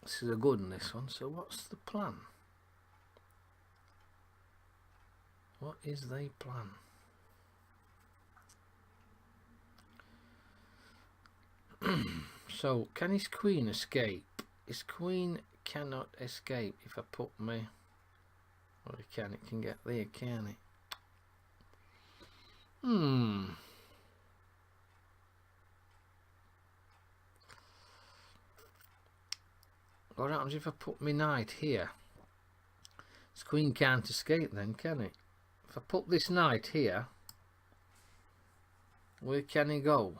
This is a good one, this one. So what's the plan? What is the plan? So, can his queen escape? His queen cannot escape if I put me... Well, it can get there, can it? What happens if I put my knight here? His queen can't escape then, can it? If I put this knight here, where can he go?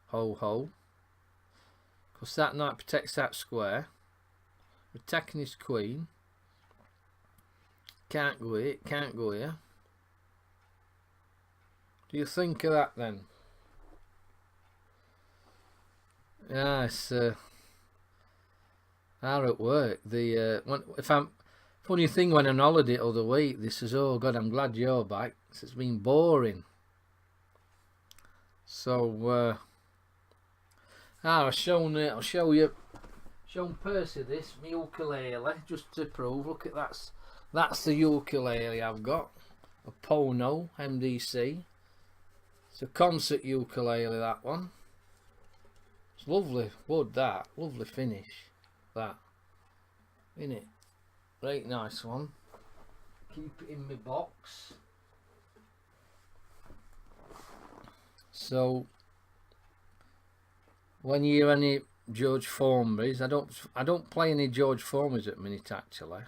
Ho ho. Because that knight protects that square. We're attacking his queen. Can't go here, can't go here. Do you think of that then? Yeah, it's hard at work. Funny thing, when on holiday the other week, this is, oh God, I'm glad you're back. It's been boring. So I'll show Percy this, my ukulele, just to prove. Look at that's the ukulele I've got, a Pono MDC. It's a concert ukulele, that one. It's lovely wood, that lovely finish, that, isn't it? Right, nice one. Keep it in my box. So when you hear any George Formby's, I don't play any George Formby's at minute actually.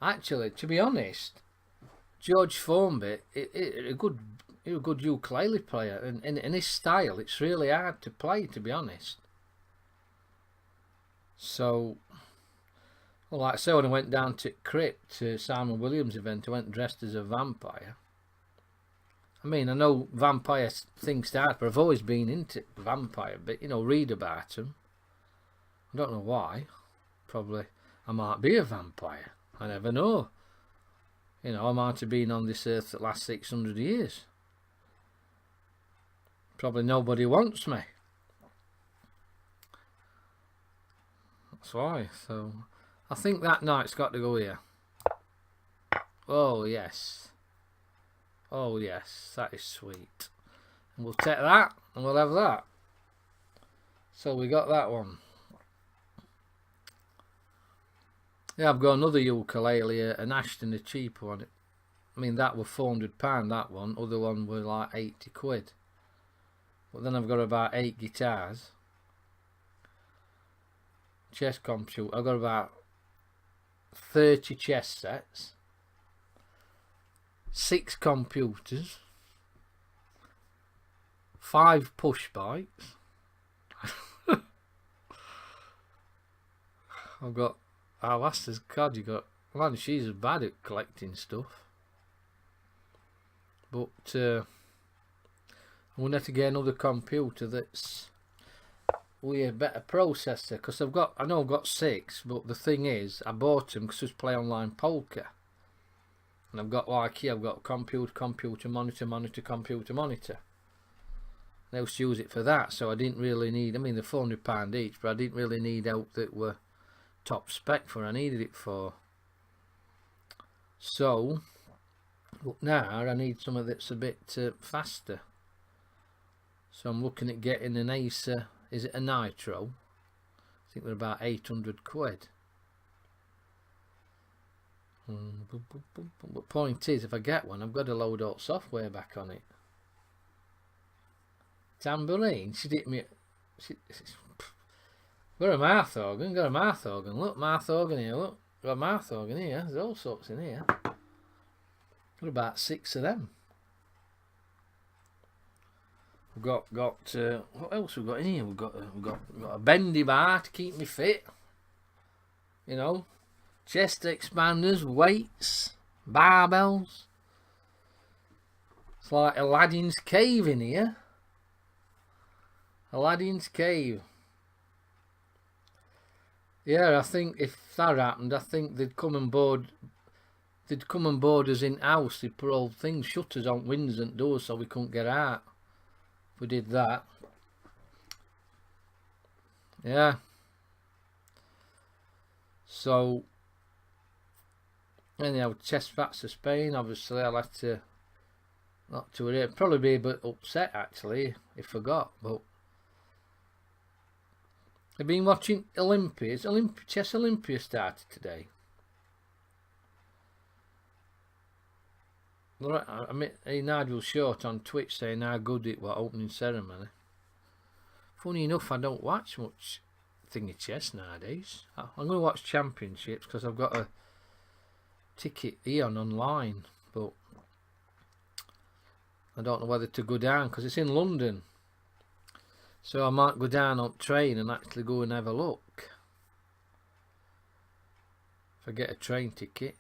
Actually, to be honest, George Formby, a good ukulele player, and in his style, it's really hard to play, to be honest. So, well, like I say, when I went down to Crypt, to Simon Williams' event, I went dressed as a vampire. I mean, I know vampire things start, but I've always been into vampire, but, you know, read about them. I don't know why. Probably I might be a vampire. I never know. You know, I might have been on this earth the last 600 years. Probably nobody wants me. That's why. So, I think that knight's got to go here. Oh, yes. Oh, yes. That is sweet. And we'll take that, and we'll have that. So, we got that one. Yeah, I've got another ukulele, an Ashton, a cheaper one. I mean, that was £400, that one. Other one were like 80 quid. But then I've got about 8 guitars. Chess computer. I've got about 30 chess sets. 6 computers. 5 push bikes. I've got... Our Aster's God, you got... Man, she's bad at collecting stuff. But I'm going to have to get another computer that's with a better processor, because I know I've got 6, but the thing is, I bought them because I was playing online poker, and I've got like here, I've got computer, monitor, computer, monitor. I used to use it for that, so I didn't really need. I mean, they're £400 each, but I didn't really need out that were top spec for. I needed it for. So, but now I need something that's a bit faster. So I'm looking at getting an Acer. Is it a Nitro? I think they're about 800 quid. But point is, if I get one, I've got to load all software back on it. Tambourine. She did me. Got a mouth organ. Got a mouth organ. Look, mouth organ here. Look, got a mouth organ here. There's all sorts in here. Got about 6 of them. We've got what else we've got in here? We've got a bendy bar to keep me fit. You know, chest expanders, weights, barbells. It's like Aladdin's cave in here. Aladdin's cave. Yeah, I think if that happened, I think they'd come and board. They'd come and board us in house. They'd put all things, shutters on windows and doors, so we couldn't get out. If we did that. Yeah. So anyhow, ChesspatzerBARN Spain. Obviously, I'll have to not to worry. Probably be a bit upset actually if I got, but I've been watching Olympias. Chess Olympia started today. I mean, Nigel Short on Twitch saying how good it was opening ceremony. Funny enough, I don't watch much thingy chess nowadays. I'm going to watch championships because I've got a ticket here online, but I don't know whether to go down because it's in London. So I might go down on train and actually go and have a look. If I get a train ticket.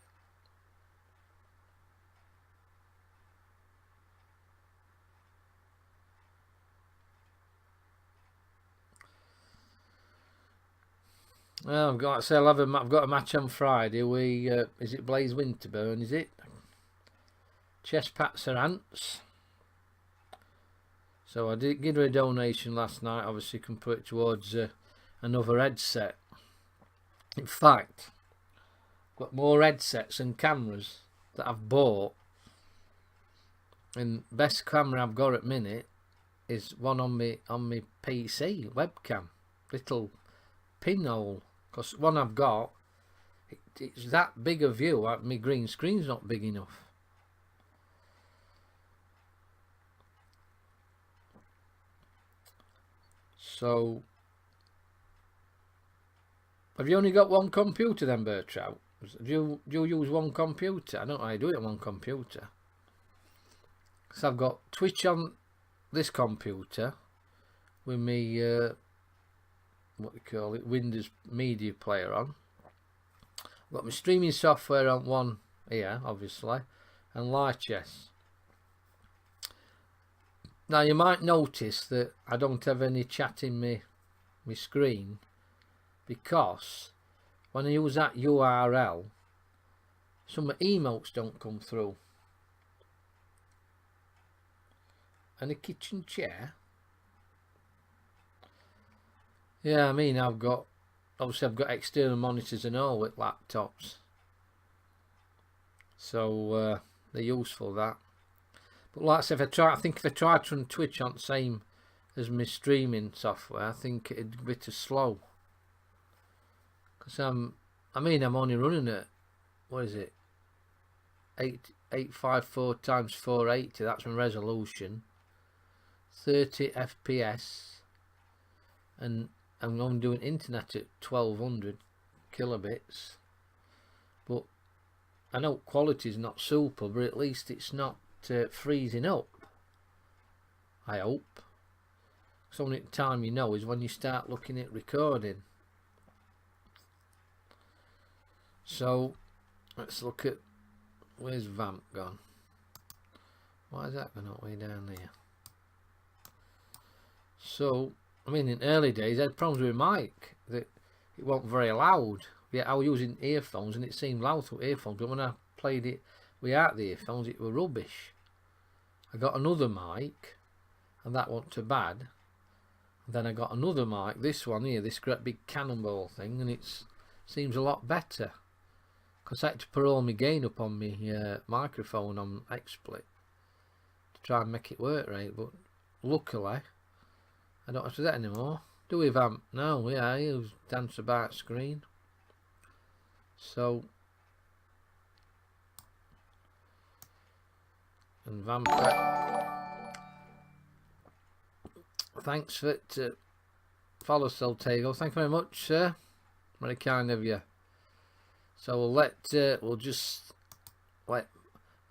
Well, I've got a match on Friday. Is it Blaze Winterburn? Is it ChesspatzerBARN? So I did give her a donation last night. Obviously, you can put it towards another headset. In fact, I've got more headsets and cameras that I've bought. And best camera I've got at minute is one on my PC webcam, little pinhole. Because one I've got, it's that big a view. My green screen's not big enough. So, have you only got one computer then, Bertrout? Do you use one computer? I don't know how you do it on one computer. So I've got Twitch on this computer with me, what do you call it, Windows Media Player on. I've got my streaming software on one here, obviously, and lichess. Now you might notice that I don't have any chat in my screen because when I use that URL, some emotes don't come through. And a kitchen chair. Yeah, I mean, obviously I've got external monitors and all with laptops, so they're useful that. But like I said, if I tried to run Twitch on the same as my streaming software, I think it'd be too slow. Because I'm only running at, what is it, 854 times 480. That's my resolution. 30 FPS, and I'm only doing internet at 1200 kilobits. But I know quality is not super, but at least it's not freezing up, I hope. So only time you know is when you start looking at recording. So let's look at, where's VAMP gone? Why is that gone all the way down there? So I mean, in early days I had problems with my mic, that it wasn't very loud. Yeah, I was using earphones and it seemed loud through earphones, but when I played it without the earphones it was rubbish. I got another mic and that wasn't too bad. And then I got another mic, this one here, this great big cannonball thing, and it seems a lot better. Because I had to put all my gain up on my microphone on XSplit to try and make it work right, but luckily I don't have to do that anymore. Do we, VAMP? No, yeah, I use dance about screen. So, and VAMPETTE, thanks for it. Follow Soltago. Thank you very much, sir. Very kind of you. So we'll just let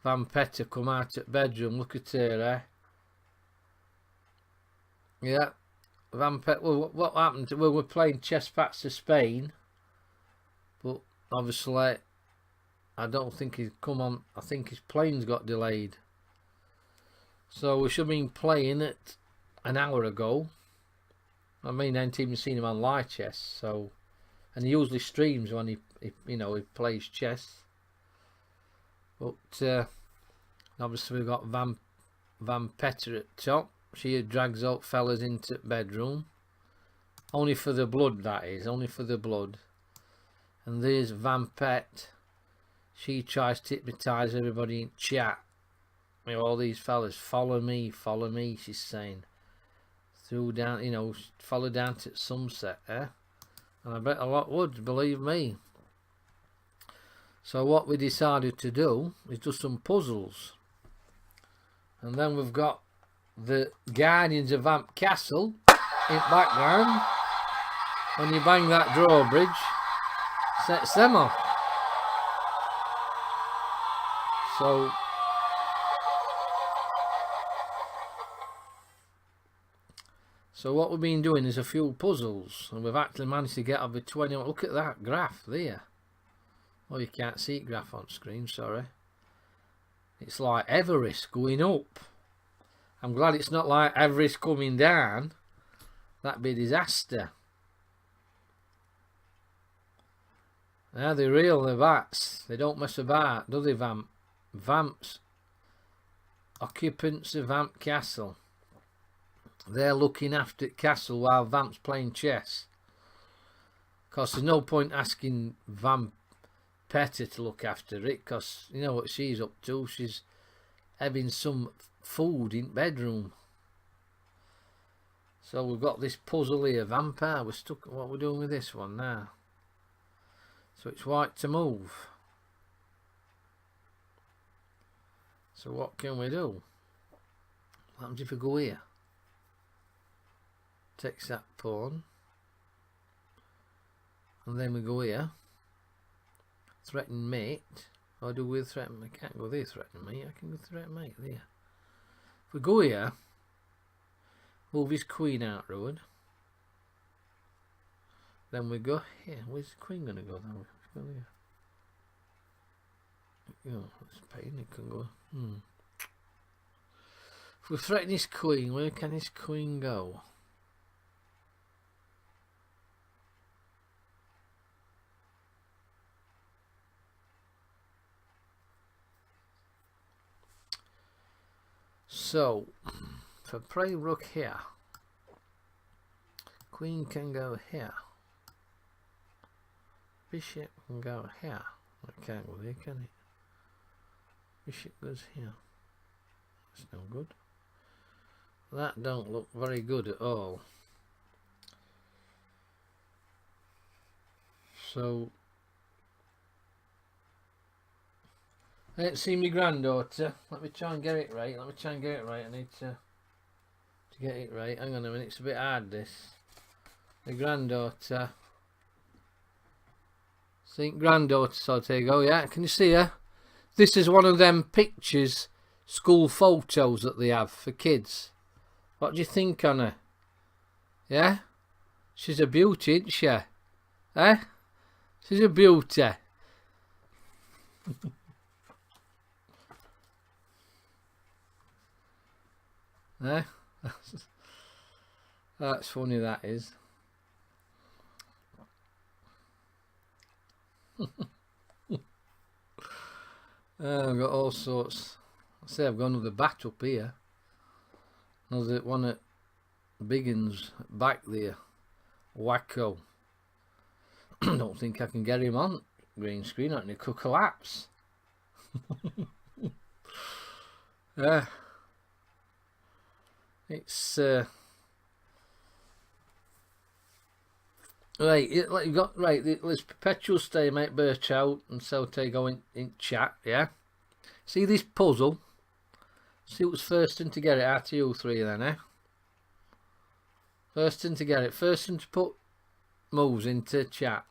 VAMPETTE come out at bedroom. Look at her, Yeah, VAMPETTE. Well, what happened? Well, we're playing ChesspatzerBARN Spain, but obviously I don't think he's come on. I think his plane's got delayed. So we should have been playing it an hour ago. I mean, I ain't even seen him on lichess. So, and he usually streams when he plays chess. But obviously we've got VAMPETTE at top. She drags out fellas into bedroom. Only for the blood, that is. Only for the blood. And there's VAMPETTE. She tries to hypnotise everybody in chat. You know, all these fellas, follow me, she's saying. Through down, you know, follow down to sunset, eh? And I bet a lot would, believe me. So what we decided to do is do some puzzles. And then we've got the Guardians of Vamp Castle in background. When you bang that drawbridge, sets them off. So what we've been doing is a few puzzles, and we've actually managed to get over 20. Look at that graph there. Oh, you can't see it graph on screen, sorry. It's like Everest going up. I'm glad it's not like Everest coming down. That'd be a disaster. Now they're real, the bats. They don't mess about, do they, Vamp? Vamps. Occupants of Vamp Castle. They're looking after the castle while Vamp's playing chess. Because there's no point asking VAMPETTE to look after it, because you know what she's up to. She's having some food in bedroom. So we've got this puzzle here, Vampire. We're stuck. What we're doing with this one now? So it's white to move. So what can we do? What happens if we go here? Takes that pawn. And then we go here. Threaten mate. Or do we threaten? I can't go there, threaten mate. I can go threaten mate there. If we go here, move his queen out road. Then we go here. Where's the queen going to go? Then we go here. Oh, it's pain. It can go. If we threaten his queen, where can his queen go? So, if I play rook here, queen can go here. Bishop can go here. I can't go there, can it? Bishop goes here. That's no good. That don't look very good at all. So, I ain't seen my granddaughter. Let me try and get it right. I need to get it right. Hang on a minute. It's a bit hard, this. My granddaughter. Think granddaughter, so there you go. Yeah, can you see her? This is one of them pictures, school photos that they have for kids. What do you think on her? Yeah? She's a beauty, isn't she? Eh? She's a beauty. Eh? That's funny, that is. I've got all sorts. I say I've got another bat up here. Another one at Biggins back there. Wacko. Don't think I can get him on green screen. I think he could collapse. Yeah. It's right. You got right. Let's perpetual stalemate, birch out, and so they go in chat. Yeah. See this puzzle. See what's first in to get it out of you three then, eh? First in to get it. First in to put moves into chat.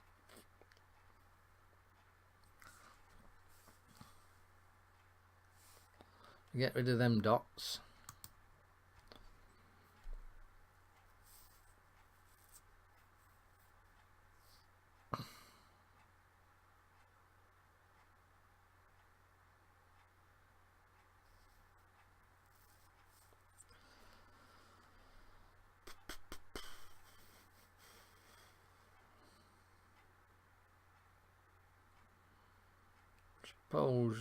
Get rid of them dots. Suppose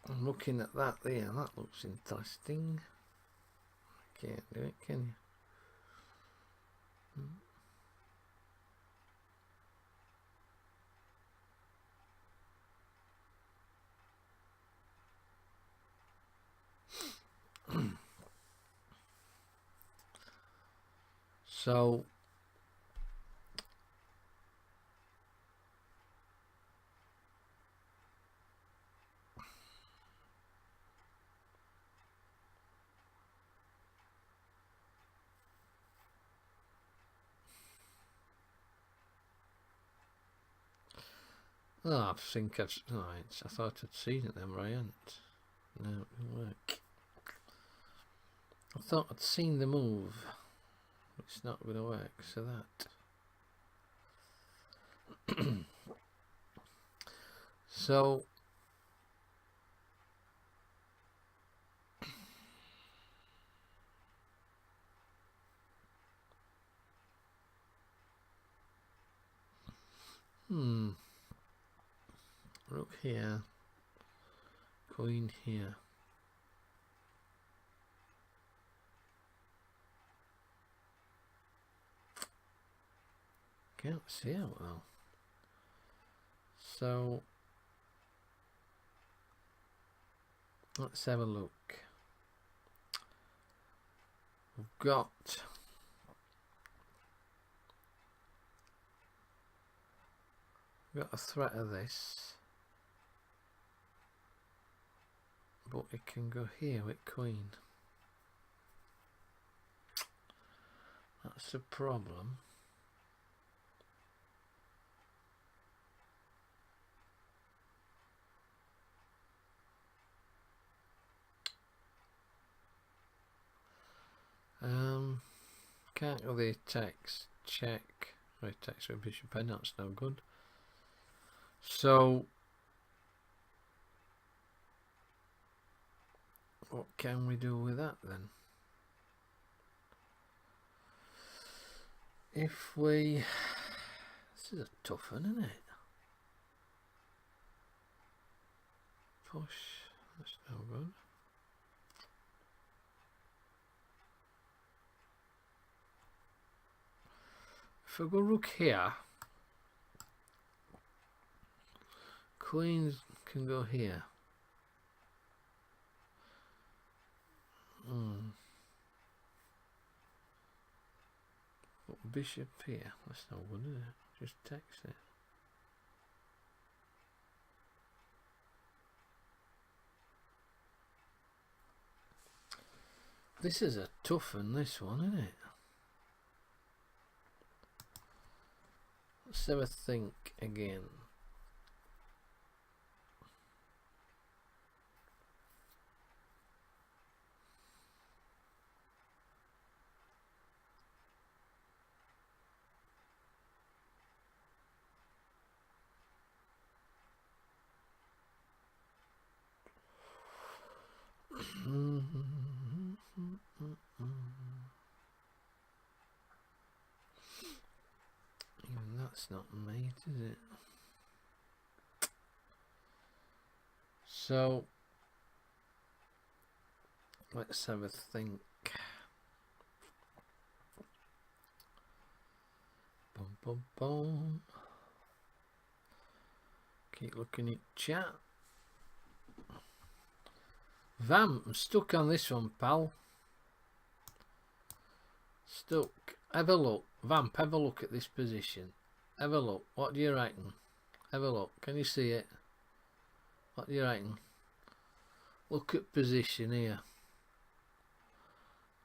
I'm looking at that there. That looks interesting. Can't do it, can you? So oh, I think I've right. I thought I'd seen it then, but I hadn't. No, it didn't work. I thought I'd seen the move. It's not going to work, so that. So rook here, queen here. Can't see it well. So let's have a look. We've got a threat of this, but it can go here with queen. That's the problem. Can't go the attacks, check. Attacks with bishop n, that's no good. So what can we do with that then? If we, this is a tough one, isn't it? Push, that's no good. If I go rook here, queens can go here. But bishop here, that's no good, is it? Just takes it. This is a tough one, this one, isn't it? Let's have a think again. Even that's not made, is it? So let's have a think. Boom, boom, boom. Keep looking at chat. Vamp, I'm stuck on this one, pal. Stuck. Have a look. Vamp, have a look at this position. Have a look. What do you reckon? Have a look. Can you see it? What do you reckon? Look at position here.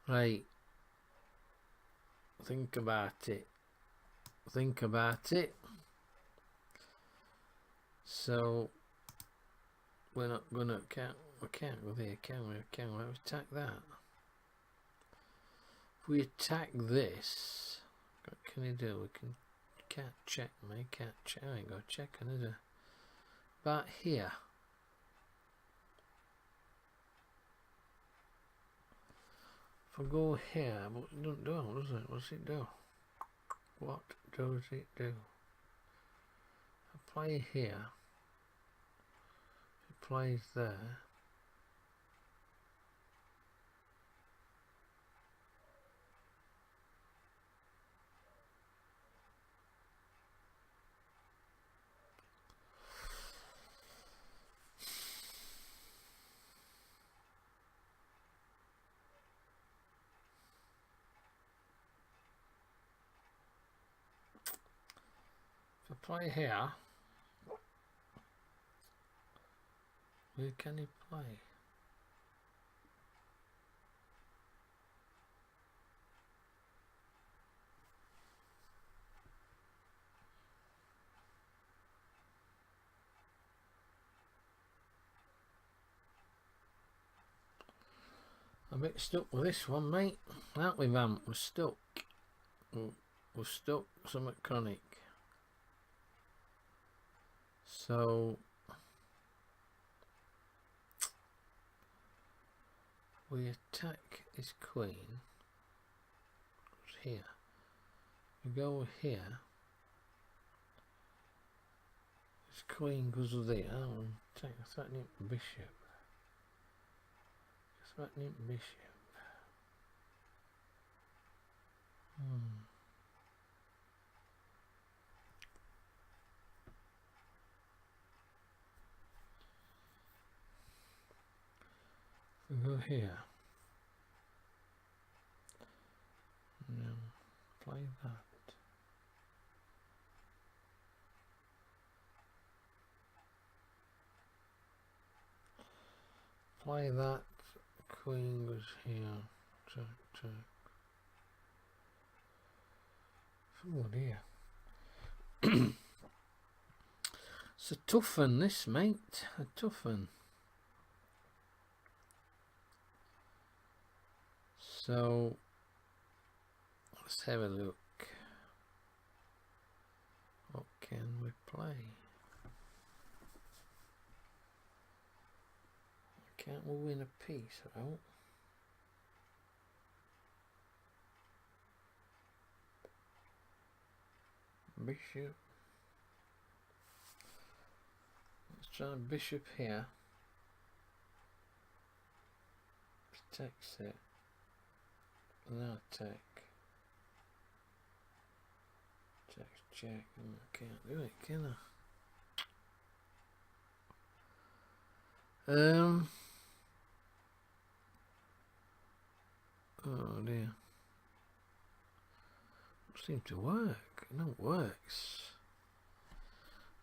Right. Think about it. Think about it. So we're not gonna we can't go there, can we? Can we attack that? If we attack this, what can you do? Can't check me, can't check. I ain't got checking, is it? About here. If I go here, but it doesn't do, does it? What's it do? What does it do? If I play here, it plays there. play here. Where can he play? I'm a bit stuck with this one, mate. Aren't we, Vamp? We're stuck. We're stuck. Something chronic. So we attack his queen. It's here. We go here. His queen goes there. Oh, attack threatening bishop. Threatening bishop. We go here. Now play that. Play that. Queen goes here. Check, check. Oh dear. It's a tough one, this, mate. A tough one. So let's have a look. What can we play? Can't we win a piece out? Bishop. Let's try bishop here. Protects it. Now attack. Check. I can't do it, can I? Oh dear. Don't seem to work. No, it works.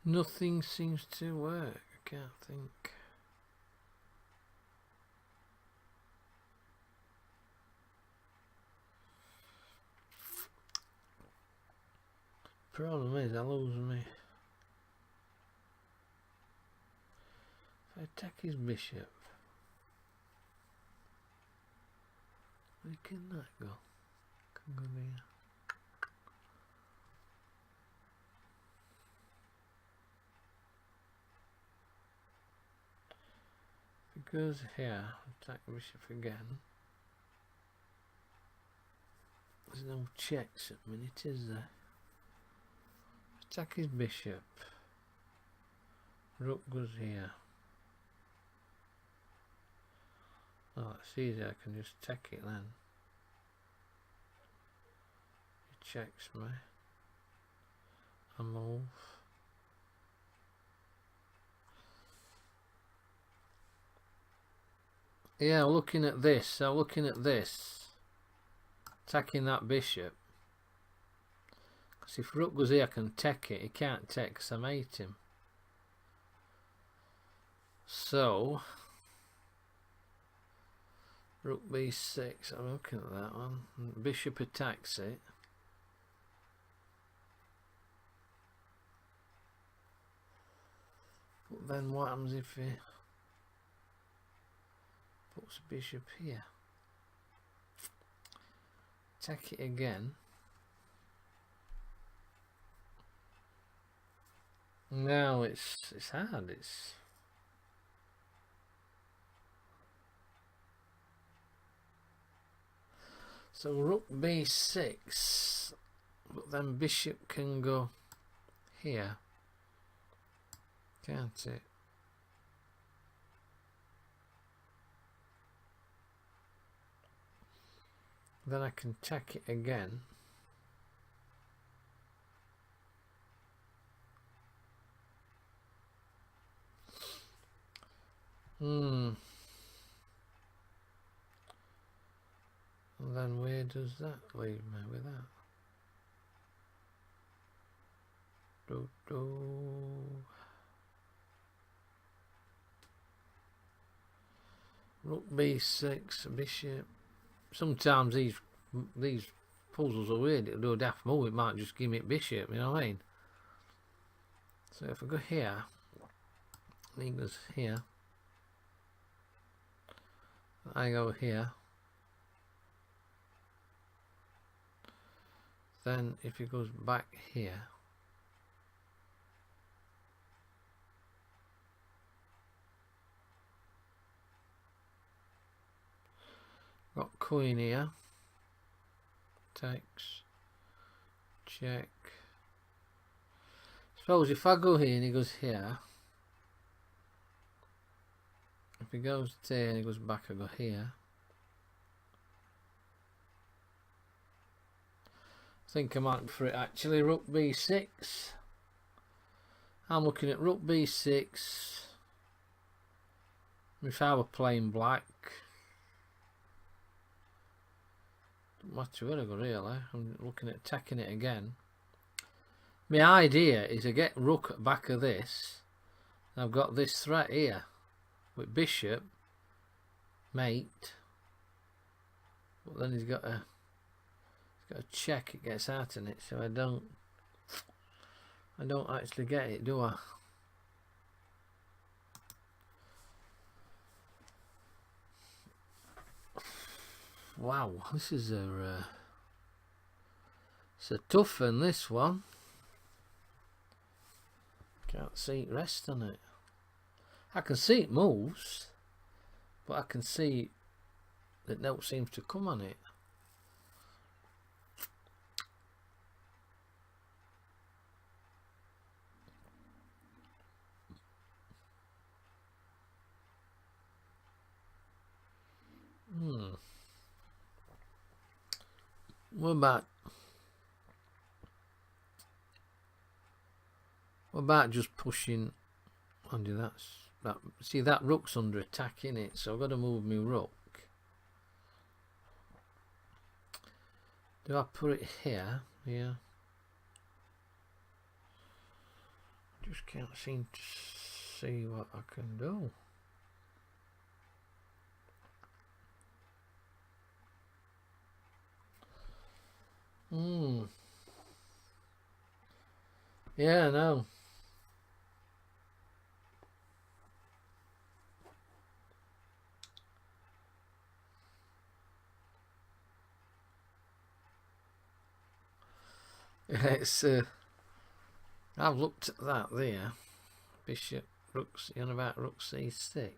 Nothing seems to work. I can't think. Problem is, I lose me. If I attack his bishop, where can that go? Can go there. If it goes here, attack bishop again. There's no checks at the minute, is there? Attack his bishop. Rook goes here. Oh, it's easy. I can just take it then. He checks me. I move. Yeah, looking at this. So looking at this. Attacking that bishop. Because if rook goes here, I can take it. He can't take because I made him. So rook b6. I'm looking at that one. Bishop attacks it. But then what happens if he puts bishop here? Attack it again. No, it's hard. It's so rook b6, but then bishop can go here, can't it? Then I can attack it again. And then where does that leave me with that? Rook b6, bishop. Sometimes these puzzles are weird. It'll do a daft move. It might just give me a bishop. You know what I mean? So if I go here, he goes here. I go here. Then if he goes back here, got queen here, takes, check. Suppose if I go here and he goes here, if he goes there and he goes back, I go here. I think I might go for it actually. Rook b6. I'm looking at rook b6. If I were playing black, don't matter where I go really. I'm looking at attacking it again. My idea is to get rook at back of this. I've got this threat here with bishop, mate. But then he's got a check. It gets out in it, so I don't actually get it, do I? Wow, this is it's a tough one, this one. Can't see it rest on it. I can see it moves, but I can see that no seems to come on it. What about just pushing under that? See, that rook's under attack in it, so I've got to move my rook. Do I put it here? Yeah. Just can't seem to see what I can do. Yeah, no. It's I've looked at that there. Bishop, rooks, you know about rook c6.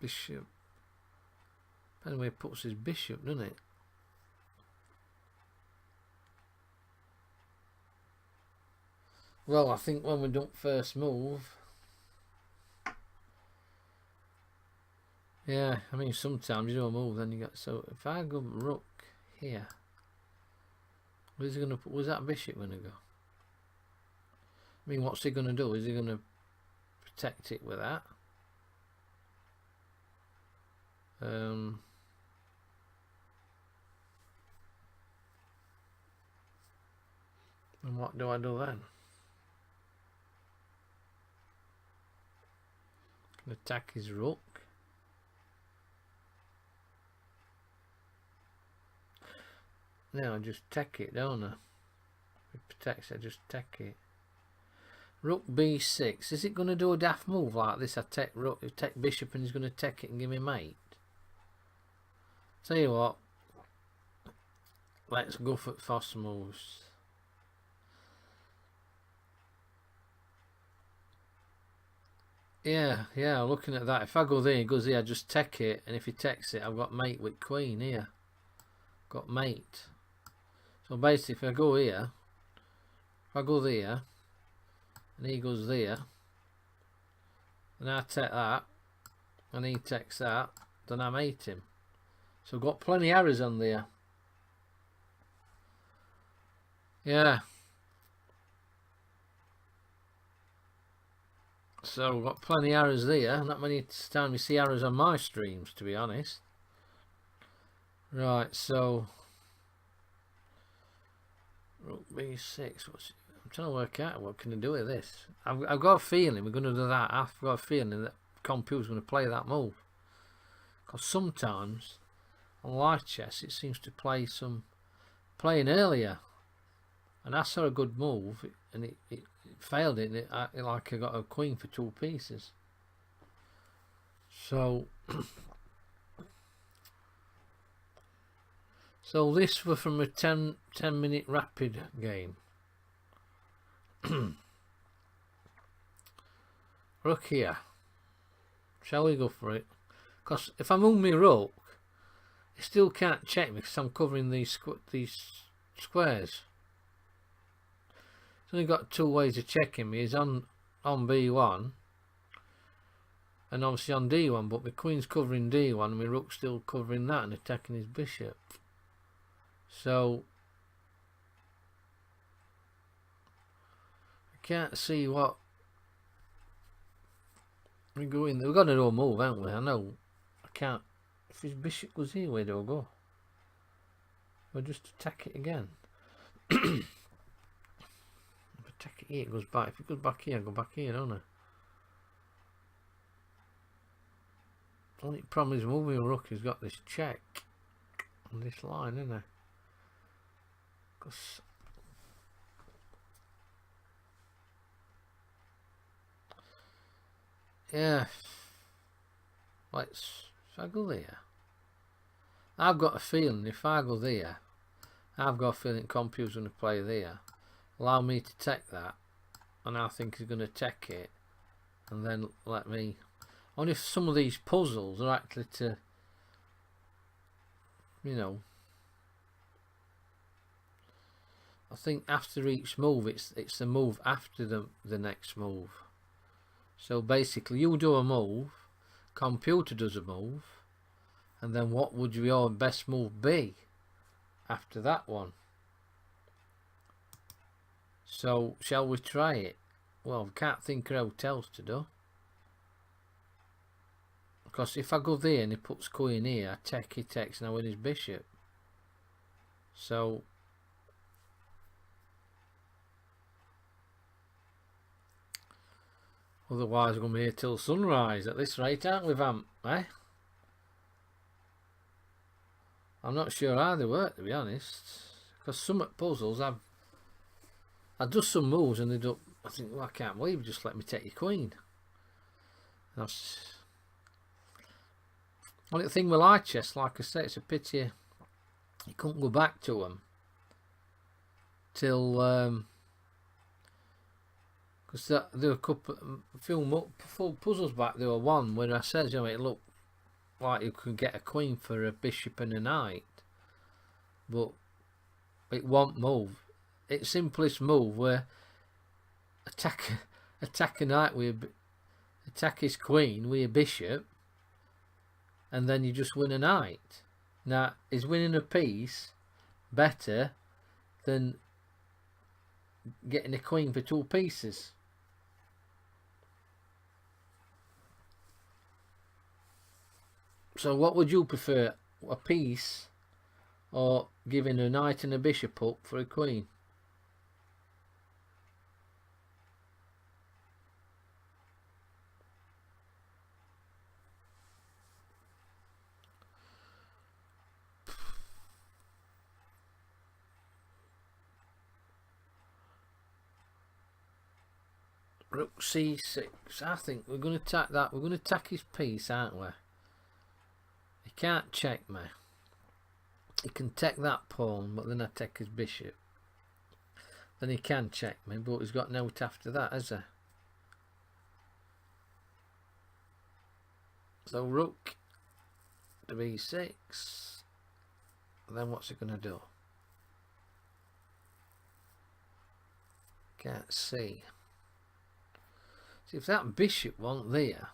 Bishop. Anyway, he puts his bishop, doesn't it? Well, I think when we don't first move, yeah, I mean sometimes you don't move, then you got. So if I go rook here, where's he gonna put? Where's that bishop gonna go? I mean, what's he gonna do? Is he gonna protect it with that? And what do I do then? Can attack his rook. Now I just take it, don't I? If it protects, I just take it. Rook b6. Is it going to do a daft move like this? I take rook, take bishop, and he's going to take it and give me mate. Tell you what, let's go for fast moves. Yeah, looking at that, if I go there, he goes here, I just take it, and if he takes it, I've got mate with queen here. Got mate. So basically, if I go here, if I go there, and he goes there, and I take that, and he takes that, then I mate him. So I've got plenty of errors on there. Yeah. So we've got plenty of arrows there. Not many times we see arrows on my streams, to be honest. Right, so rook b6. I'm trying to work out what can I do with this. I've got a feeling we're going to do that. I've got a feeling that computer's going to play that move. Because sometimes on live chess it seems to play playing earlier, and I saw a good move and it failed it. Like I got a queen for 2 pieces. So so this was from a 10-minute rapid game. Rook here. Shall we go for it? Because if I move my rook, it still can't check me because I'm covering these squares. It's only got 2 ways of checking me. Is on b1 and obviously on d1, but my queen's covering d1 and my rook's still covering that and attacking his bishop. So I can't see what we go in. We've got to do a move, haven't we? I know. I can't. If his bishop goes here, where do I go? We'll just attack it again. If I attack it here, it goes back. If it goes back here, I go back here, don't I? Only problem is moving a rook has got this check on this line, isn't it? Because yeah, let's. If I go there, I've got a feeling if I go there, I've got a feeling computer's going to play there. Allow me to take that, and I think he's going to take it, and then let me. Only if some of these puzzles are actually to, you know. I think after each move, it's the move after the next move. So basically, you do a move, computer does a move, and then what would your best move be after that one? So shall we try it? Well, I can't think of how else to do. Because if I go there and he puts queen here, I take, he takes, and I win his bishop. So otherwise we're going to be here till sunrise at this rate, aren't we, Vamp? Eh? I'm not sure how they work, to be honest. Because some puzzles I do some moves and they don't. I think, well, I can't believe you just let me take your queen. That's only the thing with light chess, like I say, it's a pity you couldn't go back to them till because there were a few full puzzles back. There were one where I said, you know, it looked like you could get a queen for a bishop and a knight, but it won't move. It's simplest move where attack a knight with attack his queen with a bishop, and then you just win a knight. Now, is winning a piece better than getting a queen for 2 pieces? So what would you prefer, a piece or giving a knight and a bishop up for a queen? Rook c6. I think we're going to attack that. We're going to attack his piece, aren't we? He can't check me. He can take that pawn, but then I take his bishop. Then he can check me, but he's got no out after that, has he? So rook to b6. Then what's he going to do? Can't see. See, if that bishop wasn't there,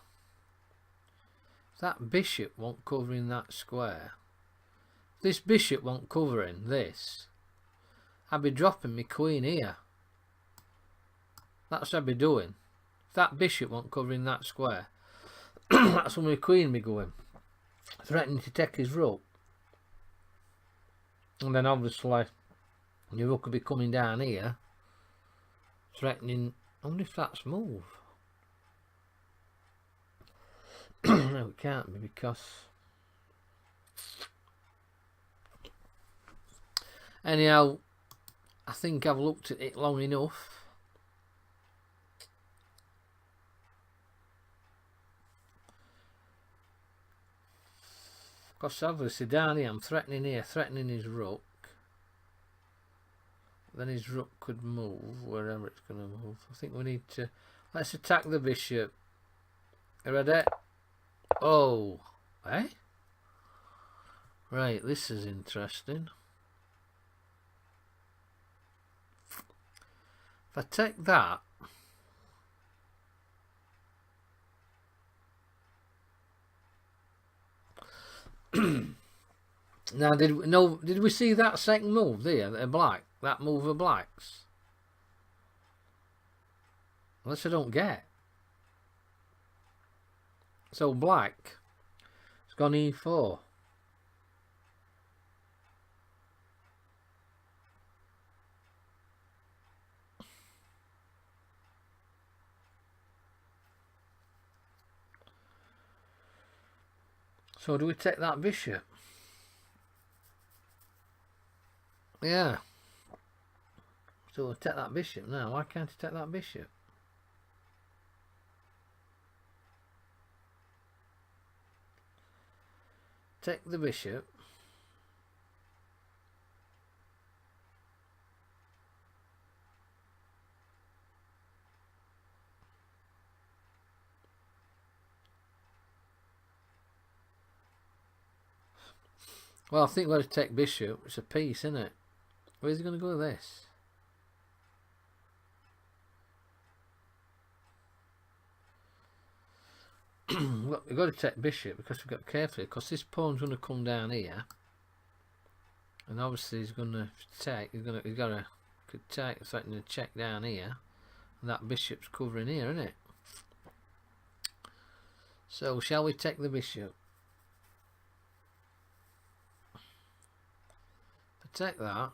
if that bishop wasn't covering that square, if this bishop wasn't covering this, I'd be dropping my queen here. That's what I'd be doing. that bishop wasn't covering that square, that's when my queen be going, threatening to take his rook. And then obviously your rook will be coming down here, threatening. I wonder if that's move. No, it can't be, because anyhow, I think I've looked at it long enough. Because obviously down here I'm threatening here, threatening his rook. Then his rook could move wherever it's going to move. I think we need to, let's attack the bishop. Ready? Oh, eh? Right, this is interesting. If I take that, now did we see that second move there, the black, that move of blacks? Unless I don't get. So black has gone e4. So do we take that bishop? Yeah. So we'll take that bishop now. Why can't I take that bishop? Take the bishop. Well, I think we're going to take bishop. It's a piece, isn't it? Where's he going to go with this? Look, we've got to take bishop because we've got carefully, because this pawn's going to come down here, and obviously he's going to take. He's got to could take, threatening to check down here, and that bishop's covering here, isn't it? So shall we take the bishop? Take that.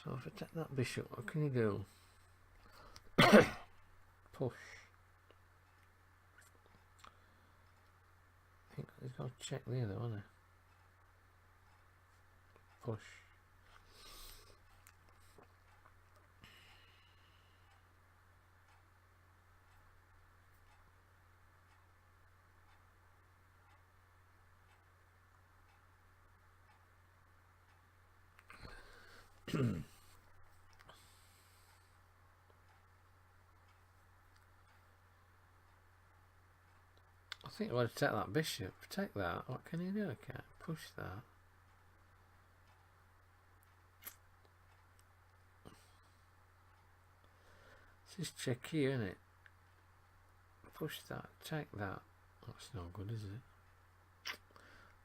So if I take that bishop, what can you do? Push. I think he's got to check there though, hasn't he? Push. I think I want to take that bishop. Take that. What can you do? I can't push that. This is tricky, isn't it? Push that. Take that. That's no good, is it?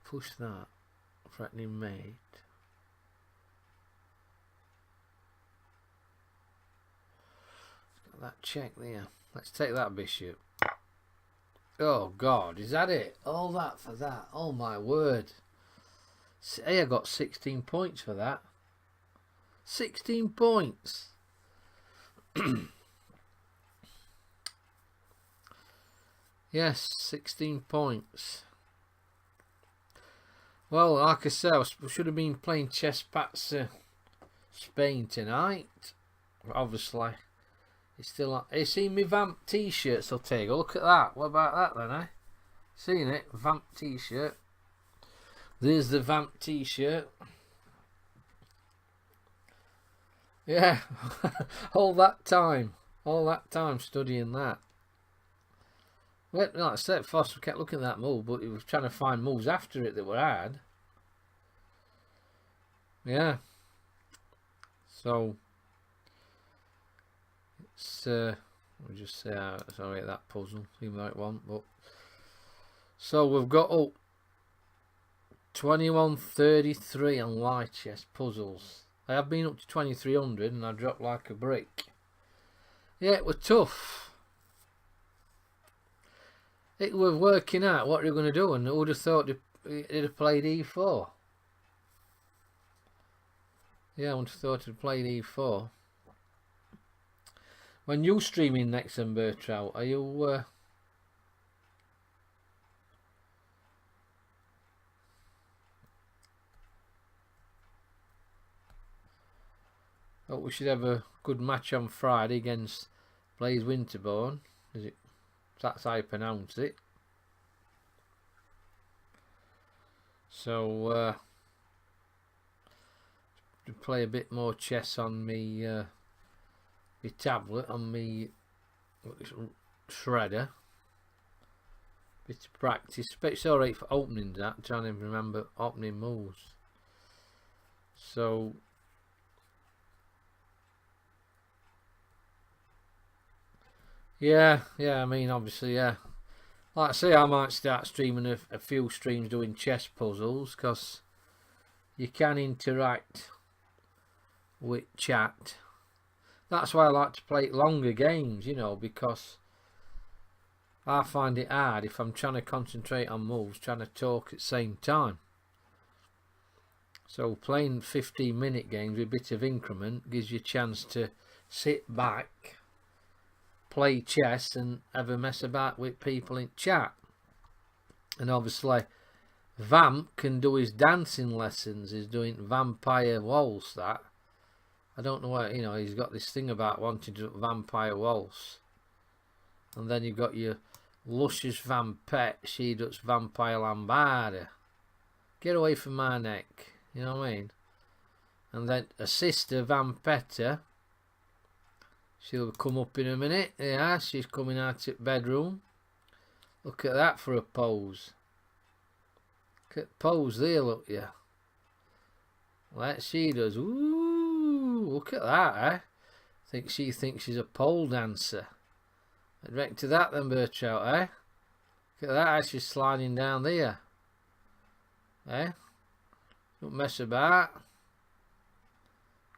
Push that. Threatening mate. Got that check there. Let's take that bishop. Oh God, is that it? All that for that? Oh my word. Hey, I got 16 points for that. 16 points. Yes, 16 points. Well, like I said, I should have been playing ChesspatzerBARN Spain tonight. But obviously, it's still on. You seen me VAMP t-shirts, I'll take a look at that. What about that then, eh? Seen it? VAMP t-shirt. There's the VAMP t-shirt. Yeah, all that time studying that. Well, like I said, at first we kept looking at that move, but we were trying to find moves after it that were hard. Yeah. So it's We'll just say, sorry, that puzzle, even though it won't. But so we've got up 2133 on lichess puzzles. I have been up to 2300 and I dropped like a brick. Yeah, it was tough. It was working out what you're going to do, and I would have thought it'd have played e4. Yeah, I would have thought it'd played e4. When you streaming next, Bertrand, are you? Oh, we should have a good match on Friday against Blaze Winterborn. Is it? That's how you pronounce it. So to play a bit more chess on me tablet, on me shredder. Bit of practice, but it's alright for opening that. I'm trying to remember opening moves. So yeah, I mean, obviously, yeah. Like I say, I might start streaming a few streams doing chess puzzles, because you can interact with chat. That's why I like to play longer games, you know, because I find it hard if I'm trying to concentrate on moves, trying to talk at the same time. So playing 15-minute games with a bit of increment gives you a chance to sit back, play chess and have a mess about with people in chat. And obviously Vamp can do his dancing lessons. He's doing Vampire Waltz. That I don't know what, you know, he's got this thing about wanting to do Vampire Waltz. And then you've got your luscious Vampette, she does Vampire Lambada. Get away from my neck, you know what I mean? And then a sister, Vampette, she'll come up in a minute. Yeah, she's coming out of the bedroom. Look at that for a pose. Look at the pose there, look, yeah. Like she does. Ooh, look at that, eh? She thinks she's a pole dancer. Direct to that then, Bertrand, eh? Look at that, how she's sliding down there. Eh? Don't mess about.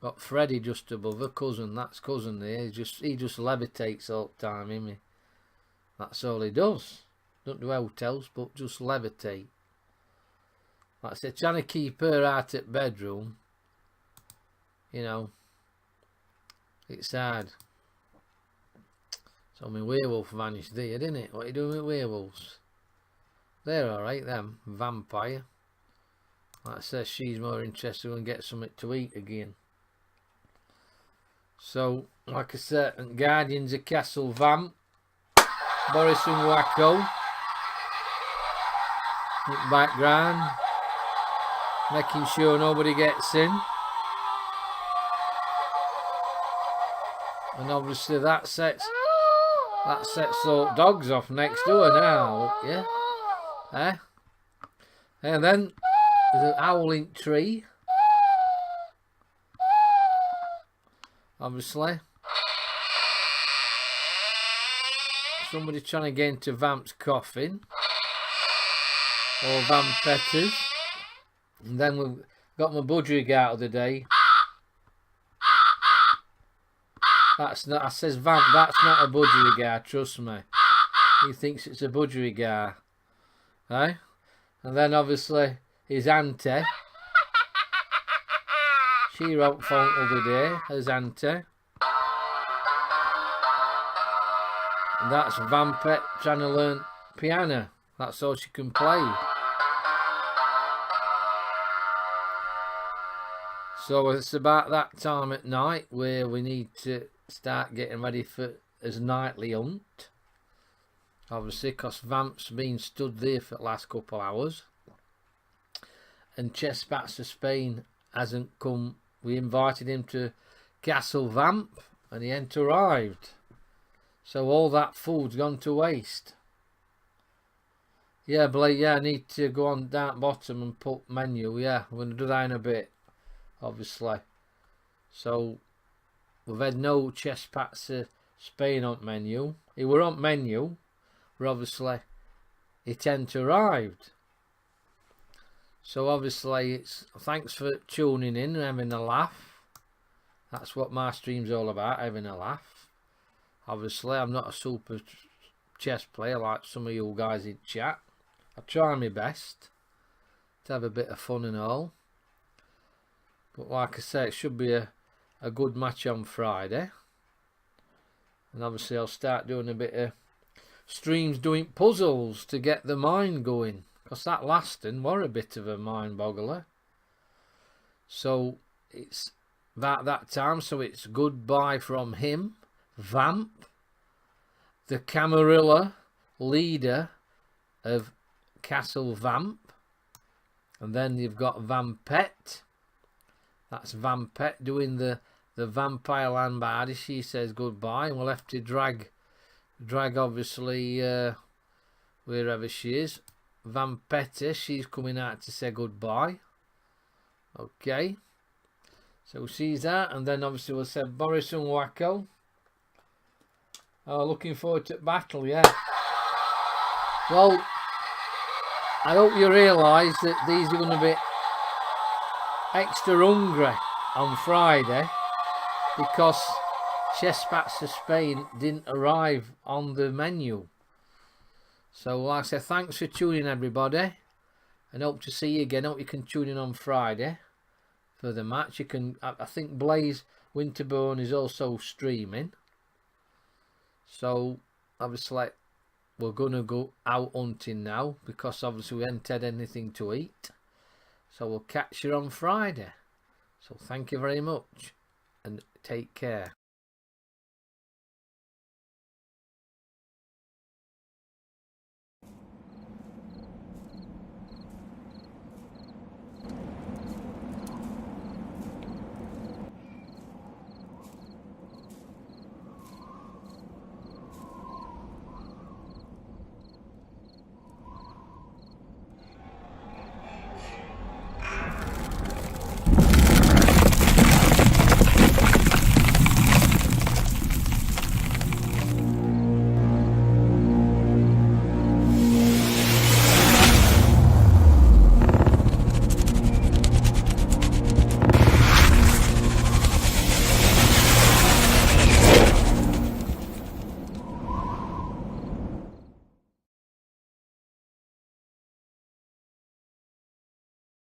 Got Freddy just above her, cousin. That's cousin there. He just levitates all the time, isn't he? That's all he does. Don't do hotels, but just levitate. Like I said, trying to keep her out at bedroom, you know, it's hard. So my werewolf vanished there, didn't it? What are you doing with werewolves? They're alright, them. Vampire. Like I said, she's more interested in getting something to eat again. So, like I said, Guardians of Castle Vamp, Boris and Wacko, in background, making sure nobody gets in. And obviously that sets the dogs off next door now, yeah? Eh? And then there's an howling tree. Obviously. Somebody trying to get into Vamp's coffin. Or Vampette's. And then we've got my budgerigar of the day. That's not, I says Vamp, that's not a budgerigar, trust me. He thinks it's a budgerigar. Right? And then obviously his auntie. She wrote phone the other day, his auntie. And that's Vampette trying to learn piano. That's all she can play. So it's about that time at night where we need to start getting ready for his nightly hunt. Obviously, because Vamp's been stood there for the last couple of hours. And Chesspatzer Spain hasn't come. We invited him to Castle Vamp and he ain't arrived. So all that food's gone to waste. Yeah, Blake, yeah, I need to go on down bottom and put menu. Yeah, we're going to do that in a bit, obviously. So we've had no Chesspatzer Spain on menu. He were on menu, but obviously it hadn't arrived. So obviously it's thanks for tuning in and having a laugh. That's what my stream's all about, having a laugh. Obviously I'm not a super chess player like some of you guys in chat. I try my best to have a bit of fun and all. But like I say, it should be a good match on Friday. And obviously I'll start doing a bit of streams doing puzzles to get the mind going. Because that last one were a bit of a mind boggler. So it's that time. So it's goodbye from him. VAMP. The Camarilla leader of Castle VAMP. And then you've got VAMPETTE. That's VAMPETTE doing the Vampire Land Bardi. She says goodbye. And we'll have to drag obviously wherever she is. VAMPETTE, she's coming out to say goodbye. Okay. So she's that. And then obviously we'll say Boris and Wacko. Oh, looking forward to battle, yeah. Well, I hope you realise that these are going to be extra hungry on Friday because Chesspatzer Spain didn't arrive on the menu. So like I said, thanks for tuning everybody, and hope to see you again. Hope you can tune in on Friday for the match. You can, I think Blaze Winterbourne is also streaming. So obviously we're gonna go out hunting now because obviously we haven't had anything to eat. So we'll catch you on Friday. So thank you very much and take care.